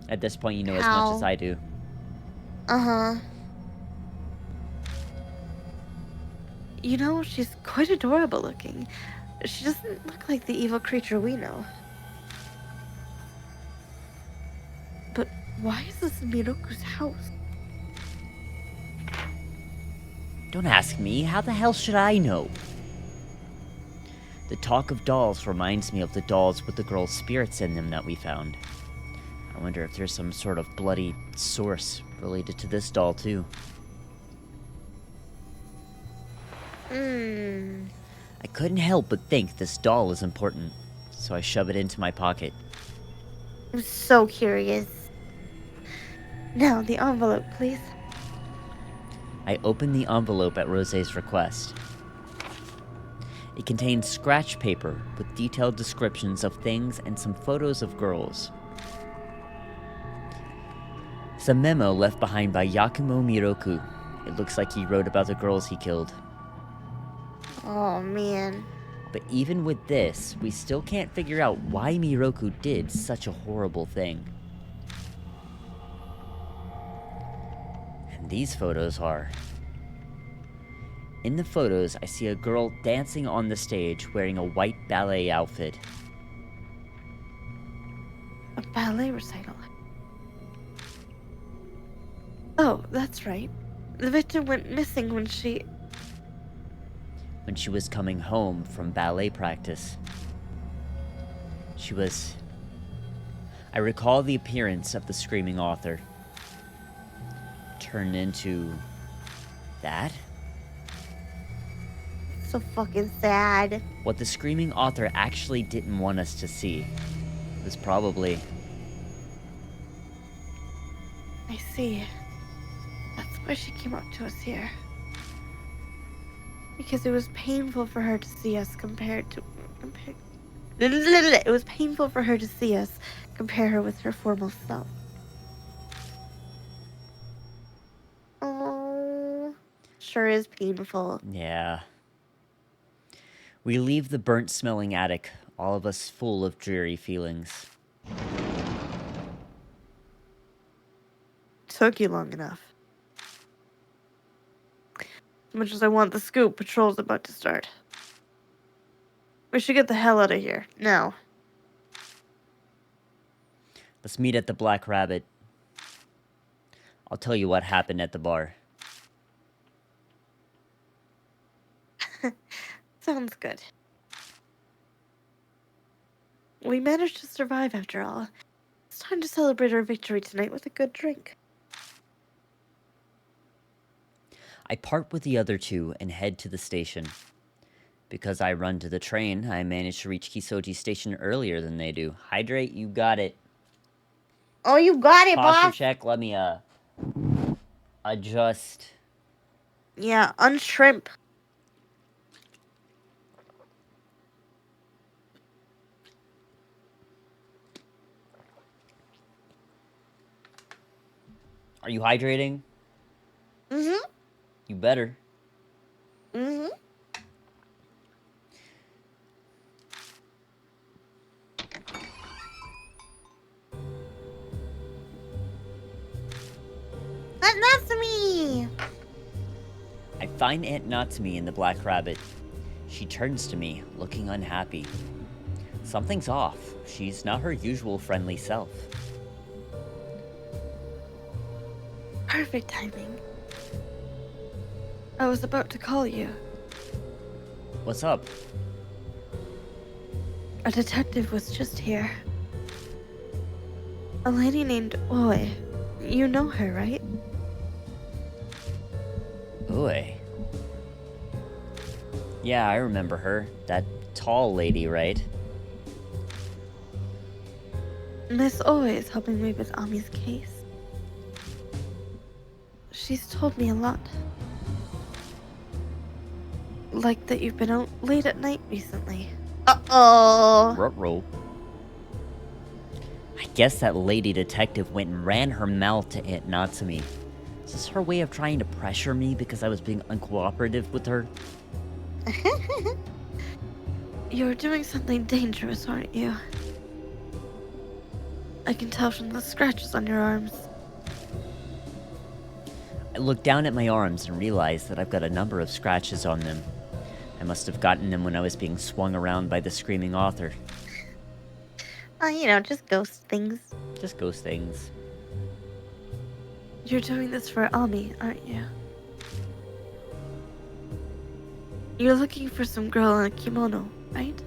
At this point, you know as much as How? I do. Uh-huh. You know, she's quite adorable looking. She doesn't look like the evil creature we know. But why is this Miroku's house? Don't ask me. How the hell should I know? The talk of dolls reminds me of the dolls with the girl's spirits in them that we found. I wonder if there's some sort of bloody source related to this doll, too. I couldn't help but think this doll is important, so I shove it into my pocket. I'm so curious. Now, the envelope, please. I open the envelope at Rose's request. It contains scratch paper with detailed descriptions of things and some photos of girls. It's a memo left behind by Yakumo Miroku. It looks like he wrote about the girls he killed. Oh, man. But even with this, we still can't figure out why Miroku did such a horrible thing. And these photos are... In the photos, I see a girl dancing on the stage wearing a white ballet outfit. A ballet recital. Oh, that's right. The victim went missing when she was coming home from ballet practice. I recall the appearance of the screaming author. Turned into... that? so fucking sad. What the screaming author actually didn't want us to see was probably... I see. That's why she came up to us here. Because it was painful for her to see us it was painful for her to see us compare her with her former self. Oh, sure is painful. Yeah. We leave the burnt-smelling attic, all of us full of dreary feelings. took you long enough. As much as I want the scoop, patrol's about to start. We should get the hell out of here, now. Let's meet at the Black Rabbit. I'll tell you what happened at the bar. Sounds good. We managed to survive after all. It's time to celebrate our victory tonight with a good drink. I part with the other two and head to the station. Because I run to the train, I manage to reach Kisoji Station earlier than they do. Hydrate, you got it. Oh, you got it, Posture boss! check, let me, adjust. Yeah, unshrimp. Are you hydrating? Mm-hmm. You better. Mm-hmm. That's me! I find Aunt Natsumi in the Black Rabbit. She turns to me, looking unhappy. Something's off. She's not her usual friendly self. Perfect timing. I was about to call you. What's up? A detective was just here. A lady named Oi. You know her, right? Oi. Yeah, I remember her. That tall lady, right? Miss Oi is helping me with Ami's case. She's told me a lot. Like that you've been out late at night recently. Uh-oh. Ruh-roh. I guess that lady detective went and ran her mouth to Aunt Natsumi. Is this her way of trying to pressure me because I was being uncooperative with her? You're doing something dangerous, aren't you? I can tell from the scratches on your arms. I look down at my arms and realize that I've got a number of scratches on them. I must have gotten them when I was being swung around by the screaming author. Just ghost things. Just ghost things. You're doing this for Ami, aren't you? You're looking for some girl in a kimono, right?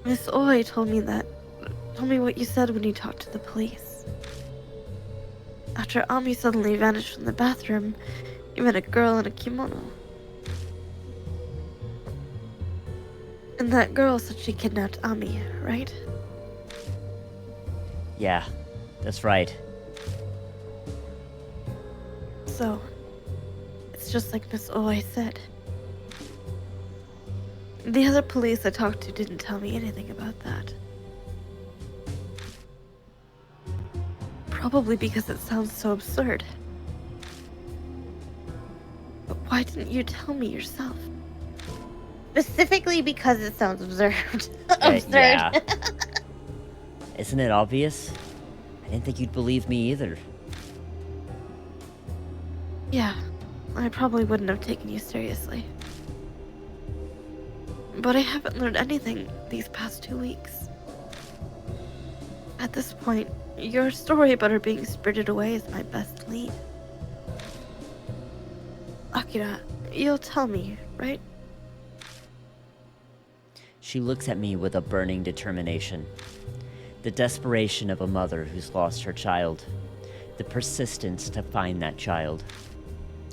Miss Oi told me what you said when you talked to the police. After Ami suddenly vanished from the bathroom, you met a girl in a kimono. And that girl said she kidnapped Ami, right? Yeah, that's right. So, it's just like Miss Oi said. The other police I talked to didn't tell me anything about that. Probably because it sounds so absurd. But why didn't you tell me yourself? Specifically because it sounds absurd. Absurd. Yeah. Isn't it obvious? I didn't think you'd believe me either. Yeah, I probably wouldn't have taken you seriously. But I haven't learned anything these past 2 weeks. At this point, your story about her being spirited away is my best lead. Akira, you'll tell me, right? She looks at me with a burning determination. The desperation of a mother who's lost her child. The persistence to find that child.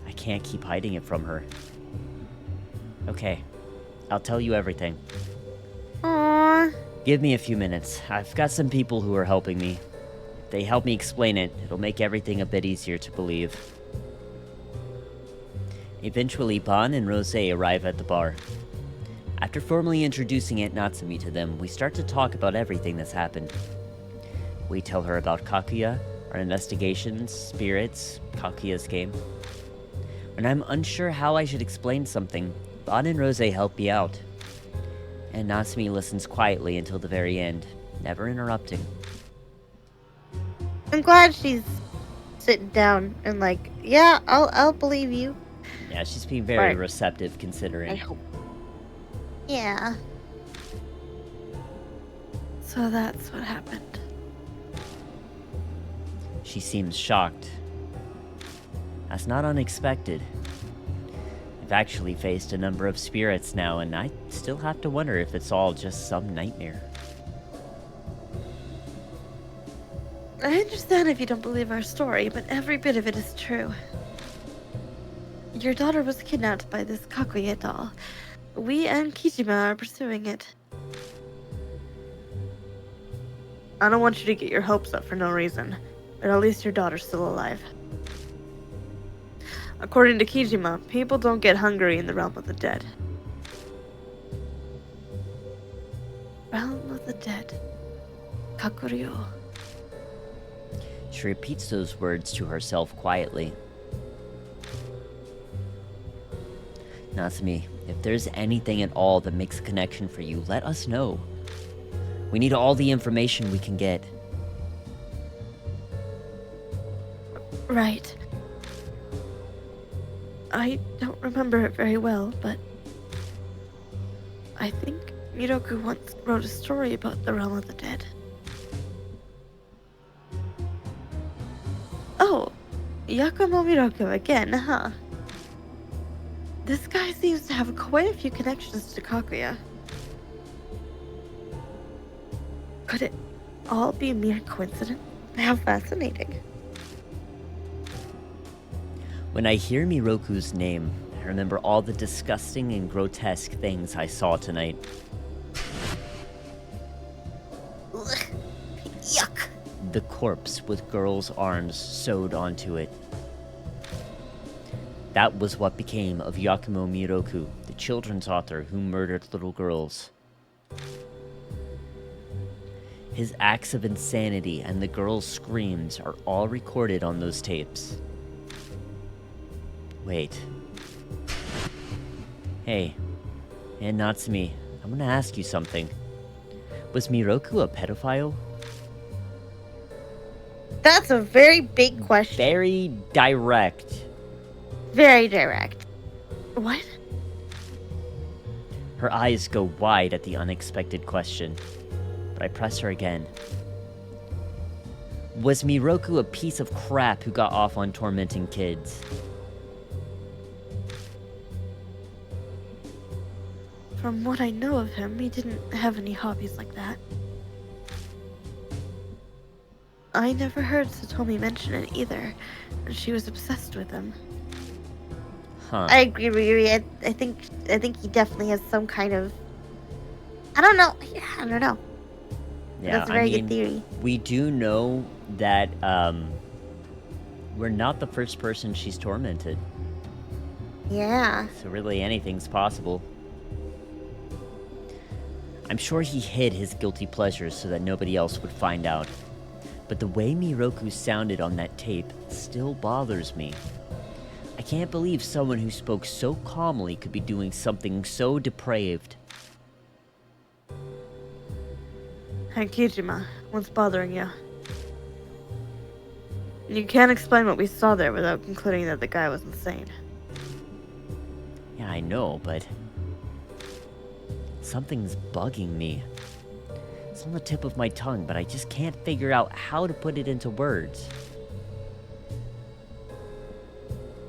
I can't keep hiding it from her. Okay, I'll tell you everything. Aww. Give me a few minutes. I've got some people who are helping me. If they help me explain it, it'll make everything a bit easier to believe. Eventually, Ban and Rose arrive at the bar. After formally introducing Aunt Natsumi to them, we start to talk about everything that's happened. We tell her about Kakuya, our investigations, spirits, Kakuya's game. When I'm unsure how I should explain something, Ban and Rose help me out. And Natsumi listens quietly until the very end. never interrupting. I'm glad she's sitting down and like, yeah, I'll believe you. Yeah, she's being very But receptive I considering. hope. Yeah. So that's what happened. She seems shocked. That's not unexpected. I've actually faced a number of spirits now, and I still have to wonder if it's all just some nightmare. I understand if you don't believe our story, but every bit of it is true. Your daughter was kidnapped by this Kakuya doll. We and Kijima are pursuing it. I don't want you to get your hopes up for no reason, but at least your daughter's still alive. According to Kijima, people don't get hungry in the realm of the dead. Realm of the dead. Kakuryo. She repeats those words to herself quietly. Natsumi, if there's anything at all that makes a connection for you, let us know. We need all the information we can get. Right. I don't remember it very well, but I think Miroku once wrote a story about the realm of the dead. Oh, Yakumo Miroku again, huh? This guy seems to have quite a few connections to Kaguya. Could it all be a mere coincidence? How fascinating. When I hear Miroku's name, I remember all the disgusting and grotesque things I saw tonight. Ugh. Yuck. The corpse with girls' arms sewed onto it. That was what became of Yakumo Miroku, the children's author who murdered little girls. His acts of insanity and the girls' screams are all recorded on those tapes. Wait. Hey, and Natsumi, I'm gonna ask you something. Was Miroku a pedophile? That's a very big question. Very direct. Very direct. What? Her eyes go wide at the unexpected question, but I press her again. Was Miroku a piece of crap who got off on tormenting kids? From what I know of him, he didn't have any hobbies like that. I never heard Satomi mention it either, and she was obsessed with him. Huh. I agree, Riri. I think he definitely has some kind of. I don't know. Yeah, I don't know. Yeah, That's a very good theory. We do know that we're not the first person she's tormented. Yeah. So really anything's possible. I'm sure he hid his guilty pleasures so that nobody else would find out. But the way Miroku sounded on that tape still bothers me. I can't believe someone who spoke so calmly could be doing something so depraved. Hey, Kijima, what's bothering you? You can't explain what we saw there without concluding that the guy was insane. Yeah, I know, but something's bugging me. It's on the tip of my tongue, but I just can't figure out how to put it into words.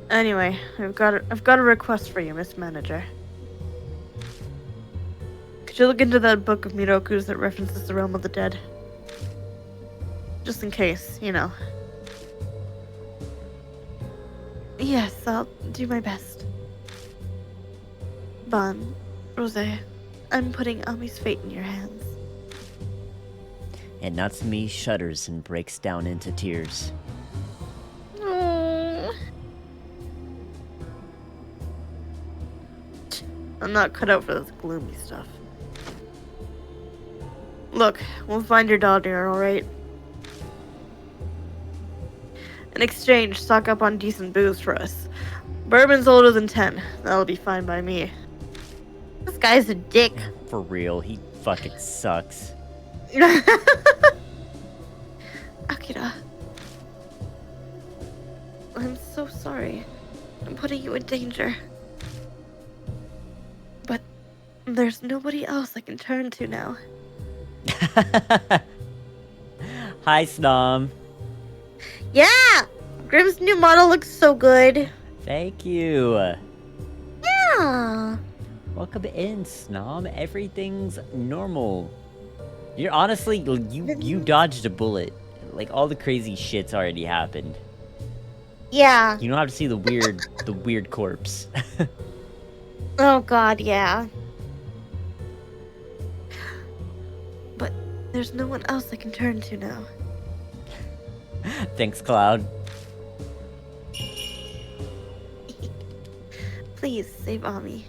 Anyway, I've got a request for you, Miss Manager. Could you look into that book of Miroku's that references the realm of the dead? Just in case, you know. Yes, I'll do my best. Ban, Rose, I'm putting Ami's fate in your hands. And Natsumi shudders and breaks down into tears. Oh. I'm not cut out for this gloomy stuff. Look, we'll find your daughter, alright? In exchange, stock up on decent booze for us. Bourbon's older than 10. That'll be fine by me. This guy's a dick. For real, he fucking sucks. Akira, I'm so sorry. I'm putting you in danger. But there's nobody else I can turn to now. Hi, Snom. Yeah! Grimm's new model looks so good. Thank you. Yeah. Welcome in, Snom. Everything's normal. You're honestly, you dodged a bullet. Like, all the crazy shit's already happened. Yeah. You don't have to see the weird corpse. Oh god, yeah. But there's no one else I can turn to now. Thanks, Cloud. Please save Ami.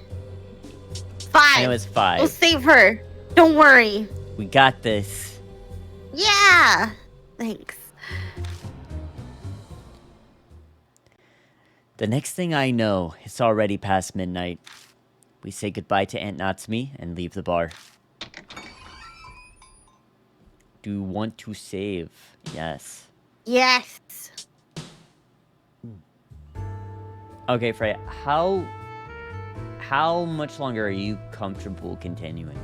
I know 5. it's 5. We'll save her. Don't worry. We got this. Yeah. Thanks. The next thing I know, it's already past midnight. We say goodbye to Aunt Natsumi and leave the bar. Do you want to save? Yes. Yes. Okay, Freya, how much longer are you comfortable continuing?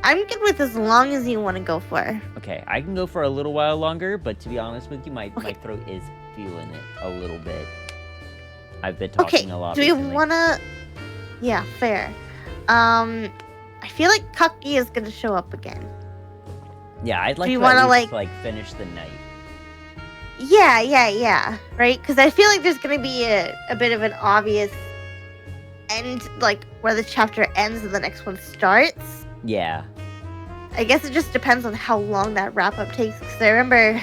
I'm good with as long as you want to go for. Okay, I can go for a little while longer, but to be honest with you, my Okay. throat is feeling it a little bit. I've been talking a lot Do we recently. wanna? Yeah, fair. I feel like Kaki is gonna show up again. Yeah, I'd like you to wanna, at least, like finish the night. Yeah. Right? Because I feel like there's gonna be a bit of an obvious end, like where the chapter ends and the next one starts. Yeah. I guess it just depends on how long that wrap up takes. Because I remember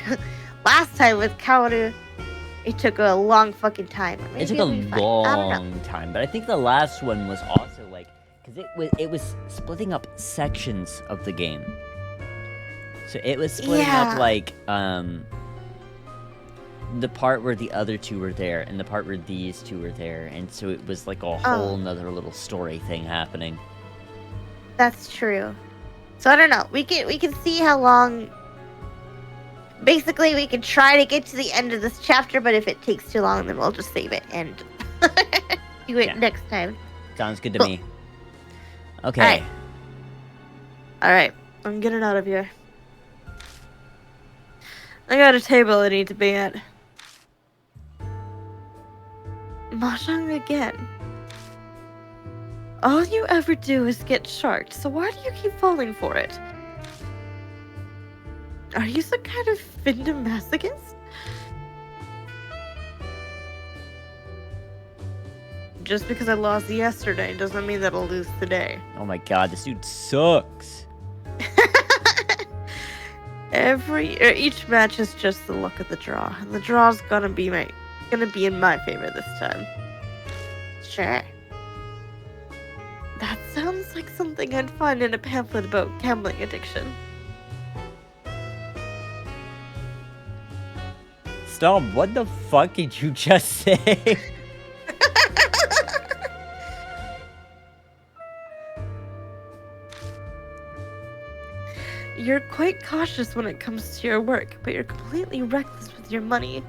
last time with Kaoru, it took a long fucking time. Maybe It took a it'll be fine. I don't know. long time, but I think the last one was also like, because it was splitting up sections of the game. So it was splitting Yeah. up like the part where the other two were there and the part where these two were there, and so it was like a whole nother little story thing happening. That's true. So I don't know. We can see how long. Basically, we can try to get to the end of this chapter, but if it takes too long, then we'll just save it and do it Yeah. next time. Sounds good to Cool. me. Okay. All right, I'm getting out of here. I got a table I need to be at. Mahjong again. All you ever do is get sharked, so why do you keep falling for it? Are you some kind of masochist? Just because I lost yesterday doesn't mean that I'll lose today. Oh my god, this dude sucks. Each match is just the luck of the draw, and the draw's gonna be in my favor this time. Sure. That sounds like something I'd find in a pamphlet about gambling addiction. Stop, what the fuck did you just say? You're quite cautious when it comes to your work, but you're completely reckless with your money.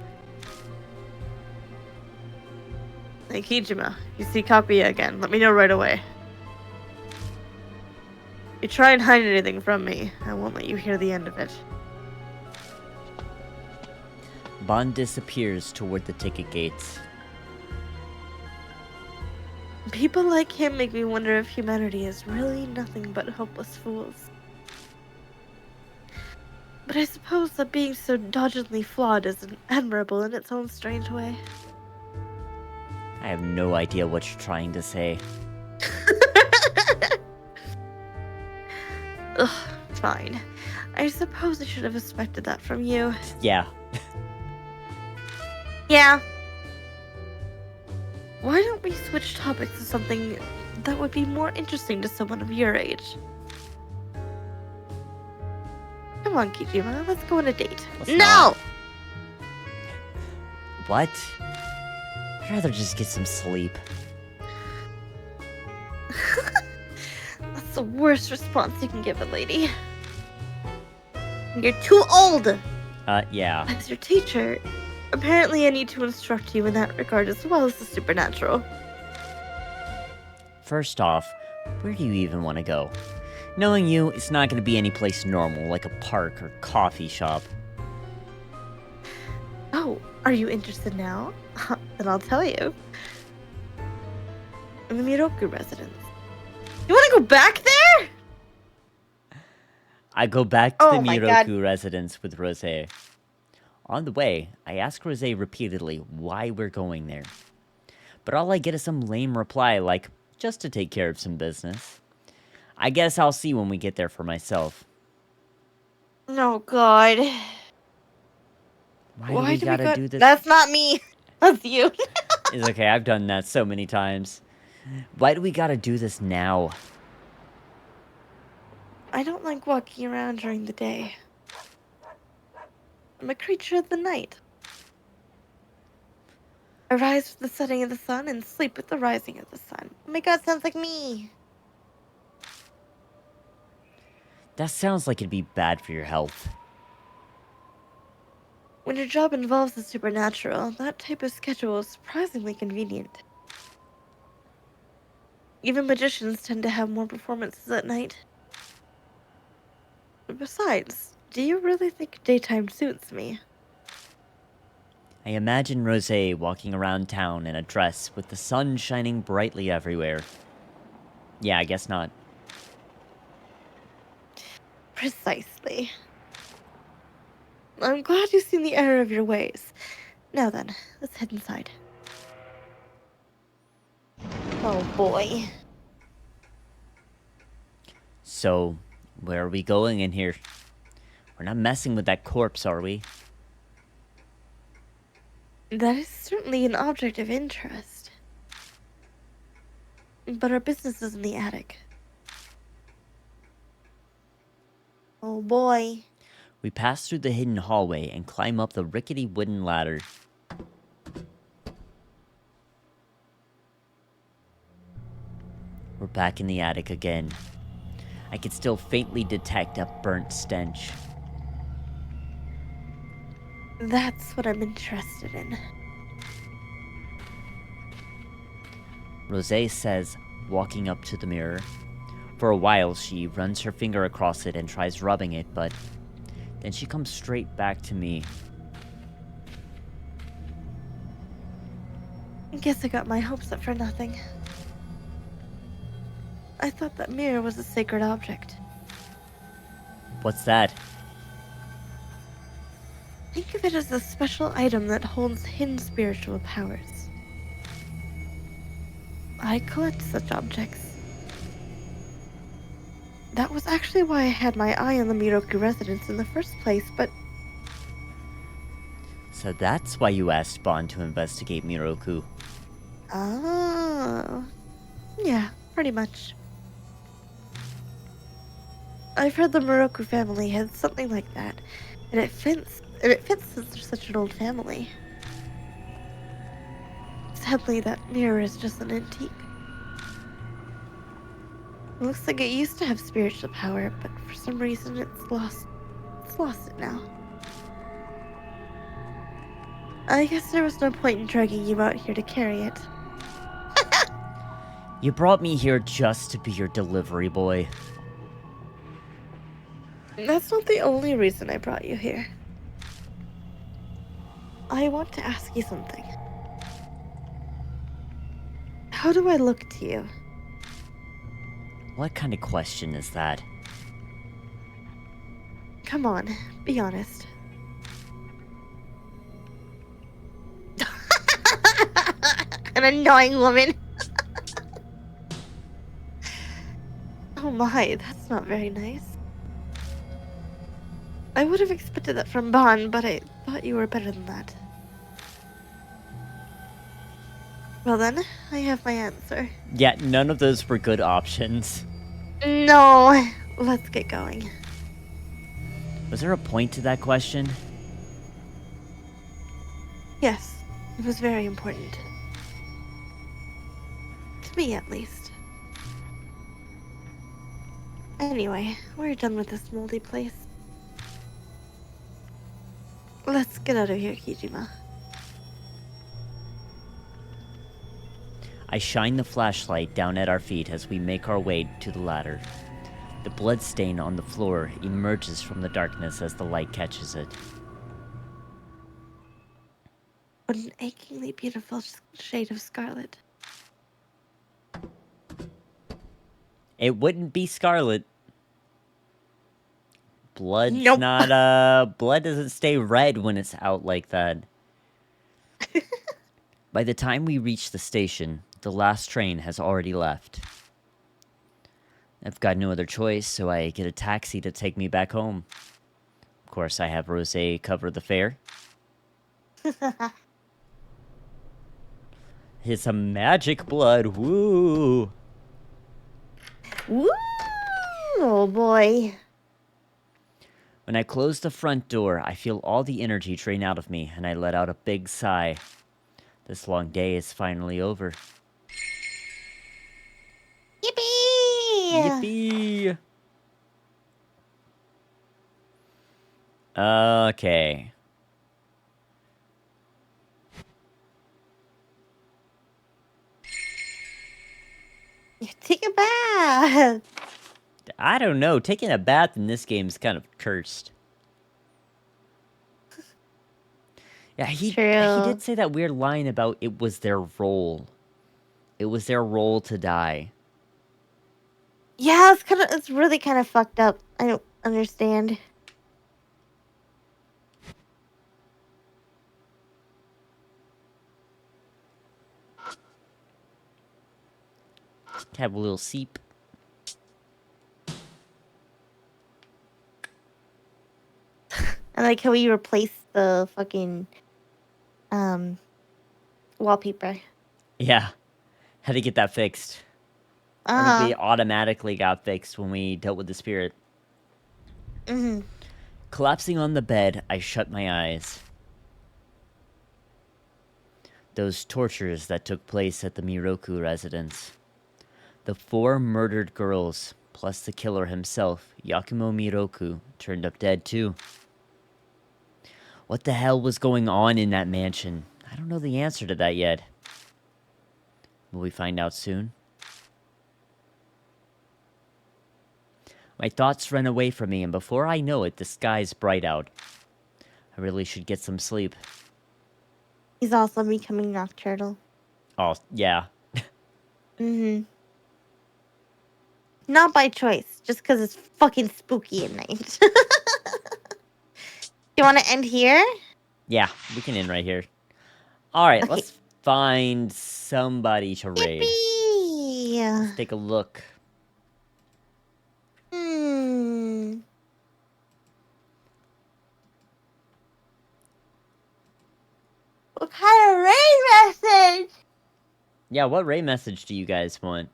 Hey, Kijima, you see Kakuya again. Let me know right away. You try and hide anything from me, I won't let you hear the end of it. Bond disappears toward the ticket gates. People like him make me wonder if humanity is really nothing but hopeless fools. But I suppose that being so doggedly flawed is admirable in its own strange way. I have no idea what you're trying to say. Ugh, fine. I suppose I should have expected that from you. Yeah. Yeah. Why don't we switch topics to something that would be more interesting to someone of your age? Come on, Kijima, let's go on a date. Let's No! not. What? I'd rather just get some sleep. That's the worst response you can give a lady. You're too old! Yeah. As your teacher, apparently I need to instruct you in that regard as well as the supernatural. First off, where do you even want to go? Knowing you, it's not going to be any place normal, like a park or coffee shop. Oh, are you interested now? Then I'll tell you. In the Miroku residence. You want to go back there? I go back to the Oh my God. Miroku residence with Rosé. On the way, I ask Rosé repeatedly why we're going there. But all I get is some lame reply like, just to take care of some business. I guess I'll see when we get there for myself. Oh God. Why do we gotta do this? That's not me. That's you. It's okay, I've done that so many times. Why do we gotta do this now? I don't like walking around during the day. I'm a creature of the night. I rise with the setting of the sun and sleep with the rising of the sun. Oh my God, sounds like me. That sounds like it'd be bad for your health. When your job involves the supernatural, that type of schedule is surprisingly convenient. Even magicians tend to have more performances at night. Besides, do you really think daytime suits me? I imagine Rosé walking around town in a dress with the sun shining brightly everywhere. Yeah, I guess not. Precisely. I'm glad you've seen the error of your ways. Now then, let's head inside. Oh boy. So, where are we going in here? We're not messing with that corpse, are we? That is certainly an object of interest. But our business is in the attic. Oh boy. We pass through the hidden hallway and climb up the rickety wooden ladder. We're back in the attic again. I can still faintly detect a burnt stench. That's what I'm interested in. Rosé says, walking up to the mirror. For a while, she runs her finger across it and tries rubbing it, but then she comes straight back to me. Guess I got my hopes up for nothing. I thought that mirror was a sacred object. What's that? Think of it as a special item that holds hidden spiritual powers. I collect such objects. That was actually why I had my eye on the Miroku residence in the first place, but So that's why you asked Bond to investigate Miroku. oh, yeah, pretty much. I've heard the Miroku family had something like that, and it fits. Since they're such an old family. Sadly, that mirror is just an antique. It looks like it used to have spiritual power, but for some reason it's lost it now. I guess there was no point in dragging you out here to carry it. You brought me here just to be your delivery boy. That's not the only reason I brought you here. I want to ask you something. How do I look to you? What kind of question is that? Come on, be honest. An annoying woman. Oh my, that's not very nice. I would have expected that from Bon, but I thought you were better than that. Well then, I have my answer. Yeah, none of those were good options. No, let's get going. Was there a point to that question? Yes, it was very important. To me, at least. Anyway, we're done with this moldy place. Let's get out of here, Kijima. I shine the flashlight down at our feet as we make our way to the ladder. The blood stain on the floor emerges from the darkness as the light catches it. What an achingly beautiful shade of scarlet. It wouldn't be scarlet. Blood's Nope. not, blood doesn't stay red when it's out like that. By the time we reach the station, the last train has already left. I've got no other choice, so I get a taxi to take me back home. Of course, I have Rosé cover the fare. It's a magic blood, woo! Woo! Oh boy. When I close the front door, I feel all the energy drain out of me, and I let out a big sigh. This long day is finally over. Yippee! Yippee! Okay. Take a bath. I don't know. Taking a bath in this game is kind of cursed. Yeah, he did say that weird line about it was their role. It was their role to die. Yeah, it's really kind of fucked up. I don't understand. Have a little seep. I like how we replaced the fucking wallpaper. Yeah. Had to get that fixed. I think we automatically got fixed when we dealt with the spirit. Mm-hmm. Collapsing on the bed, I shut my eyes. Those tortures that took place at the Miroku residence. The 4 murdered girls, plus the killer himself, Yakumo Miroku, turned up dead too. What the hell was going on in that mansion? I don't know the answer to that yet. Will we find out soon? My thoughts run away from me, and before I know it, the sky's bright out. I really should get some sleep. He's also becoming nocturnal. Oh, yeah. Mm-hmm. Not by choice, just because it's fucking spooky at night. You want to end here? Yeah, we can end right here. Alright, Okay. let's find somebody to raid. Yippee! Let's take a look. What kind of raid message? Yeah, what raid message do you guys want?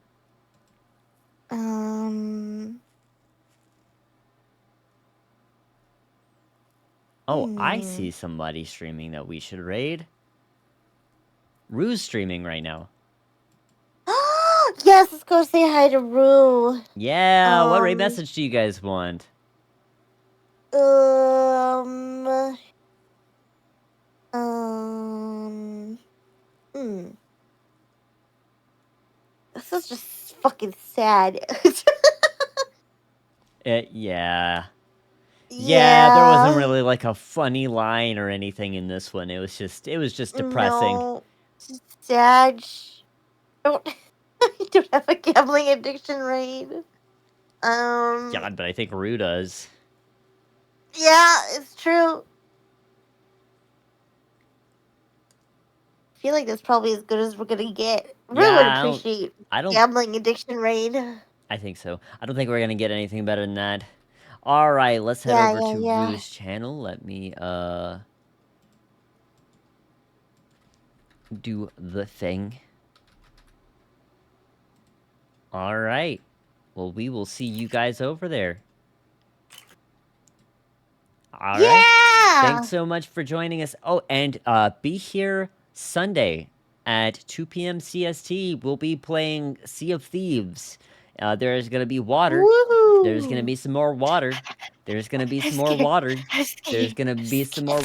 Oh, I see somebody streaming that we should raid. Rue's streaming right now. Yes, let's go say hi to Rue. Yeah, what raid message do you guys want? This is just fucking sad. Yeah. Yeah, there wasn't really like a funny line or anything in this one. It was just depressing. No, just sad. I don't have a gambling addiction raid. Yeah, but I think Rue does. Yeah, it's true. I feel like that's probably as good as we're gonna get. Rue would appreciate gambling addiction raid. I think so. I don't think we're gonna get anything better than that. Alright, let's head over to Rue's channel. Let me, do the thing. Alright. Well, we will see you guys over there. Alright. Yeah! Thanks so much for joining us. Oh, and, be here Sunday at 2 p.m. CST. We'll be playing Sea of Thieves. There's gonna be water. Woo! There's gonna be some more water. There's gonna be some more water. There's gonna be some more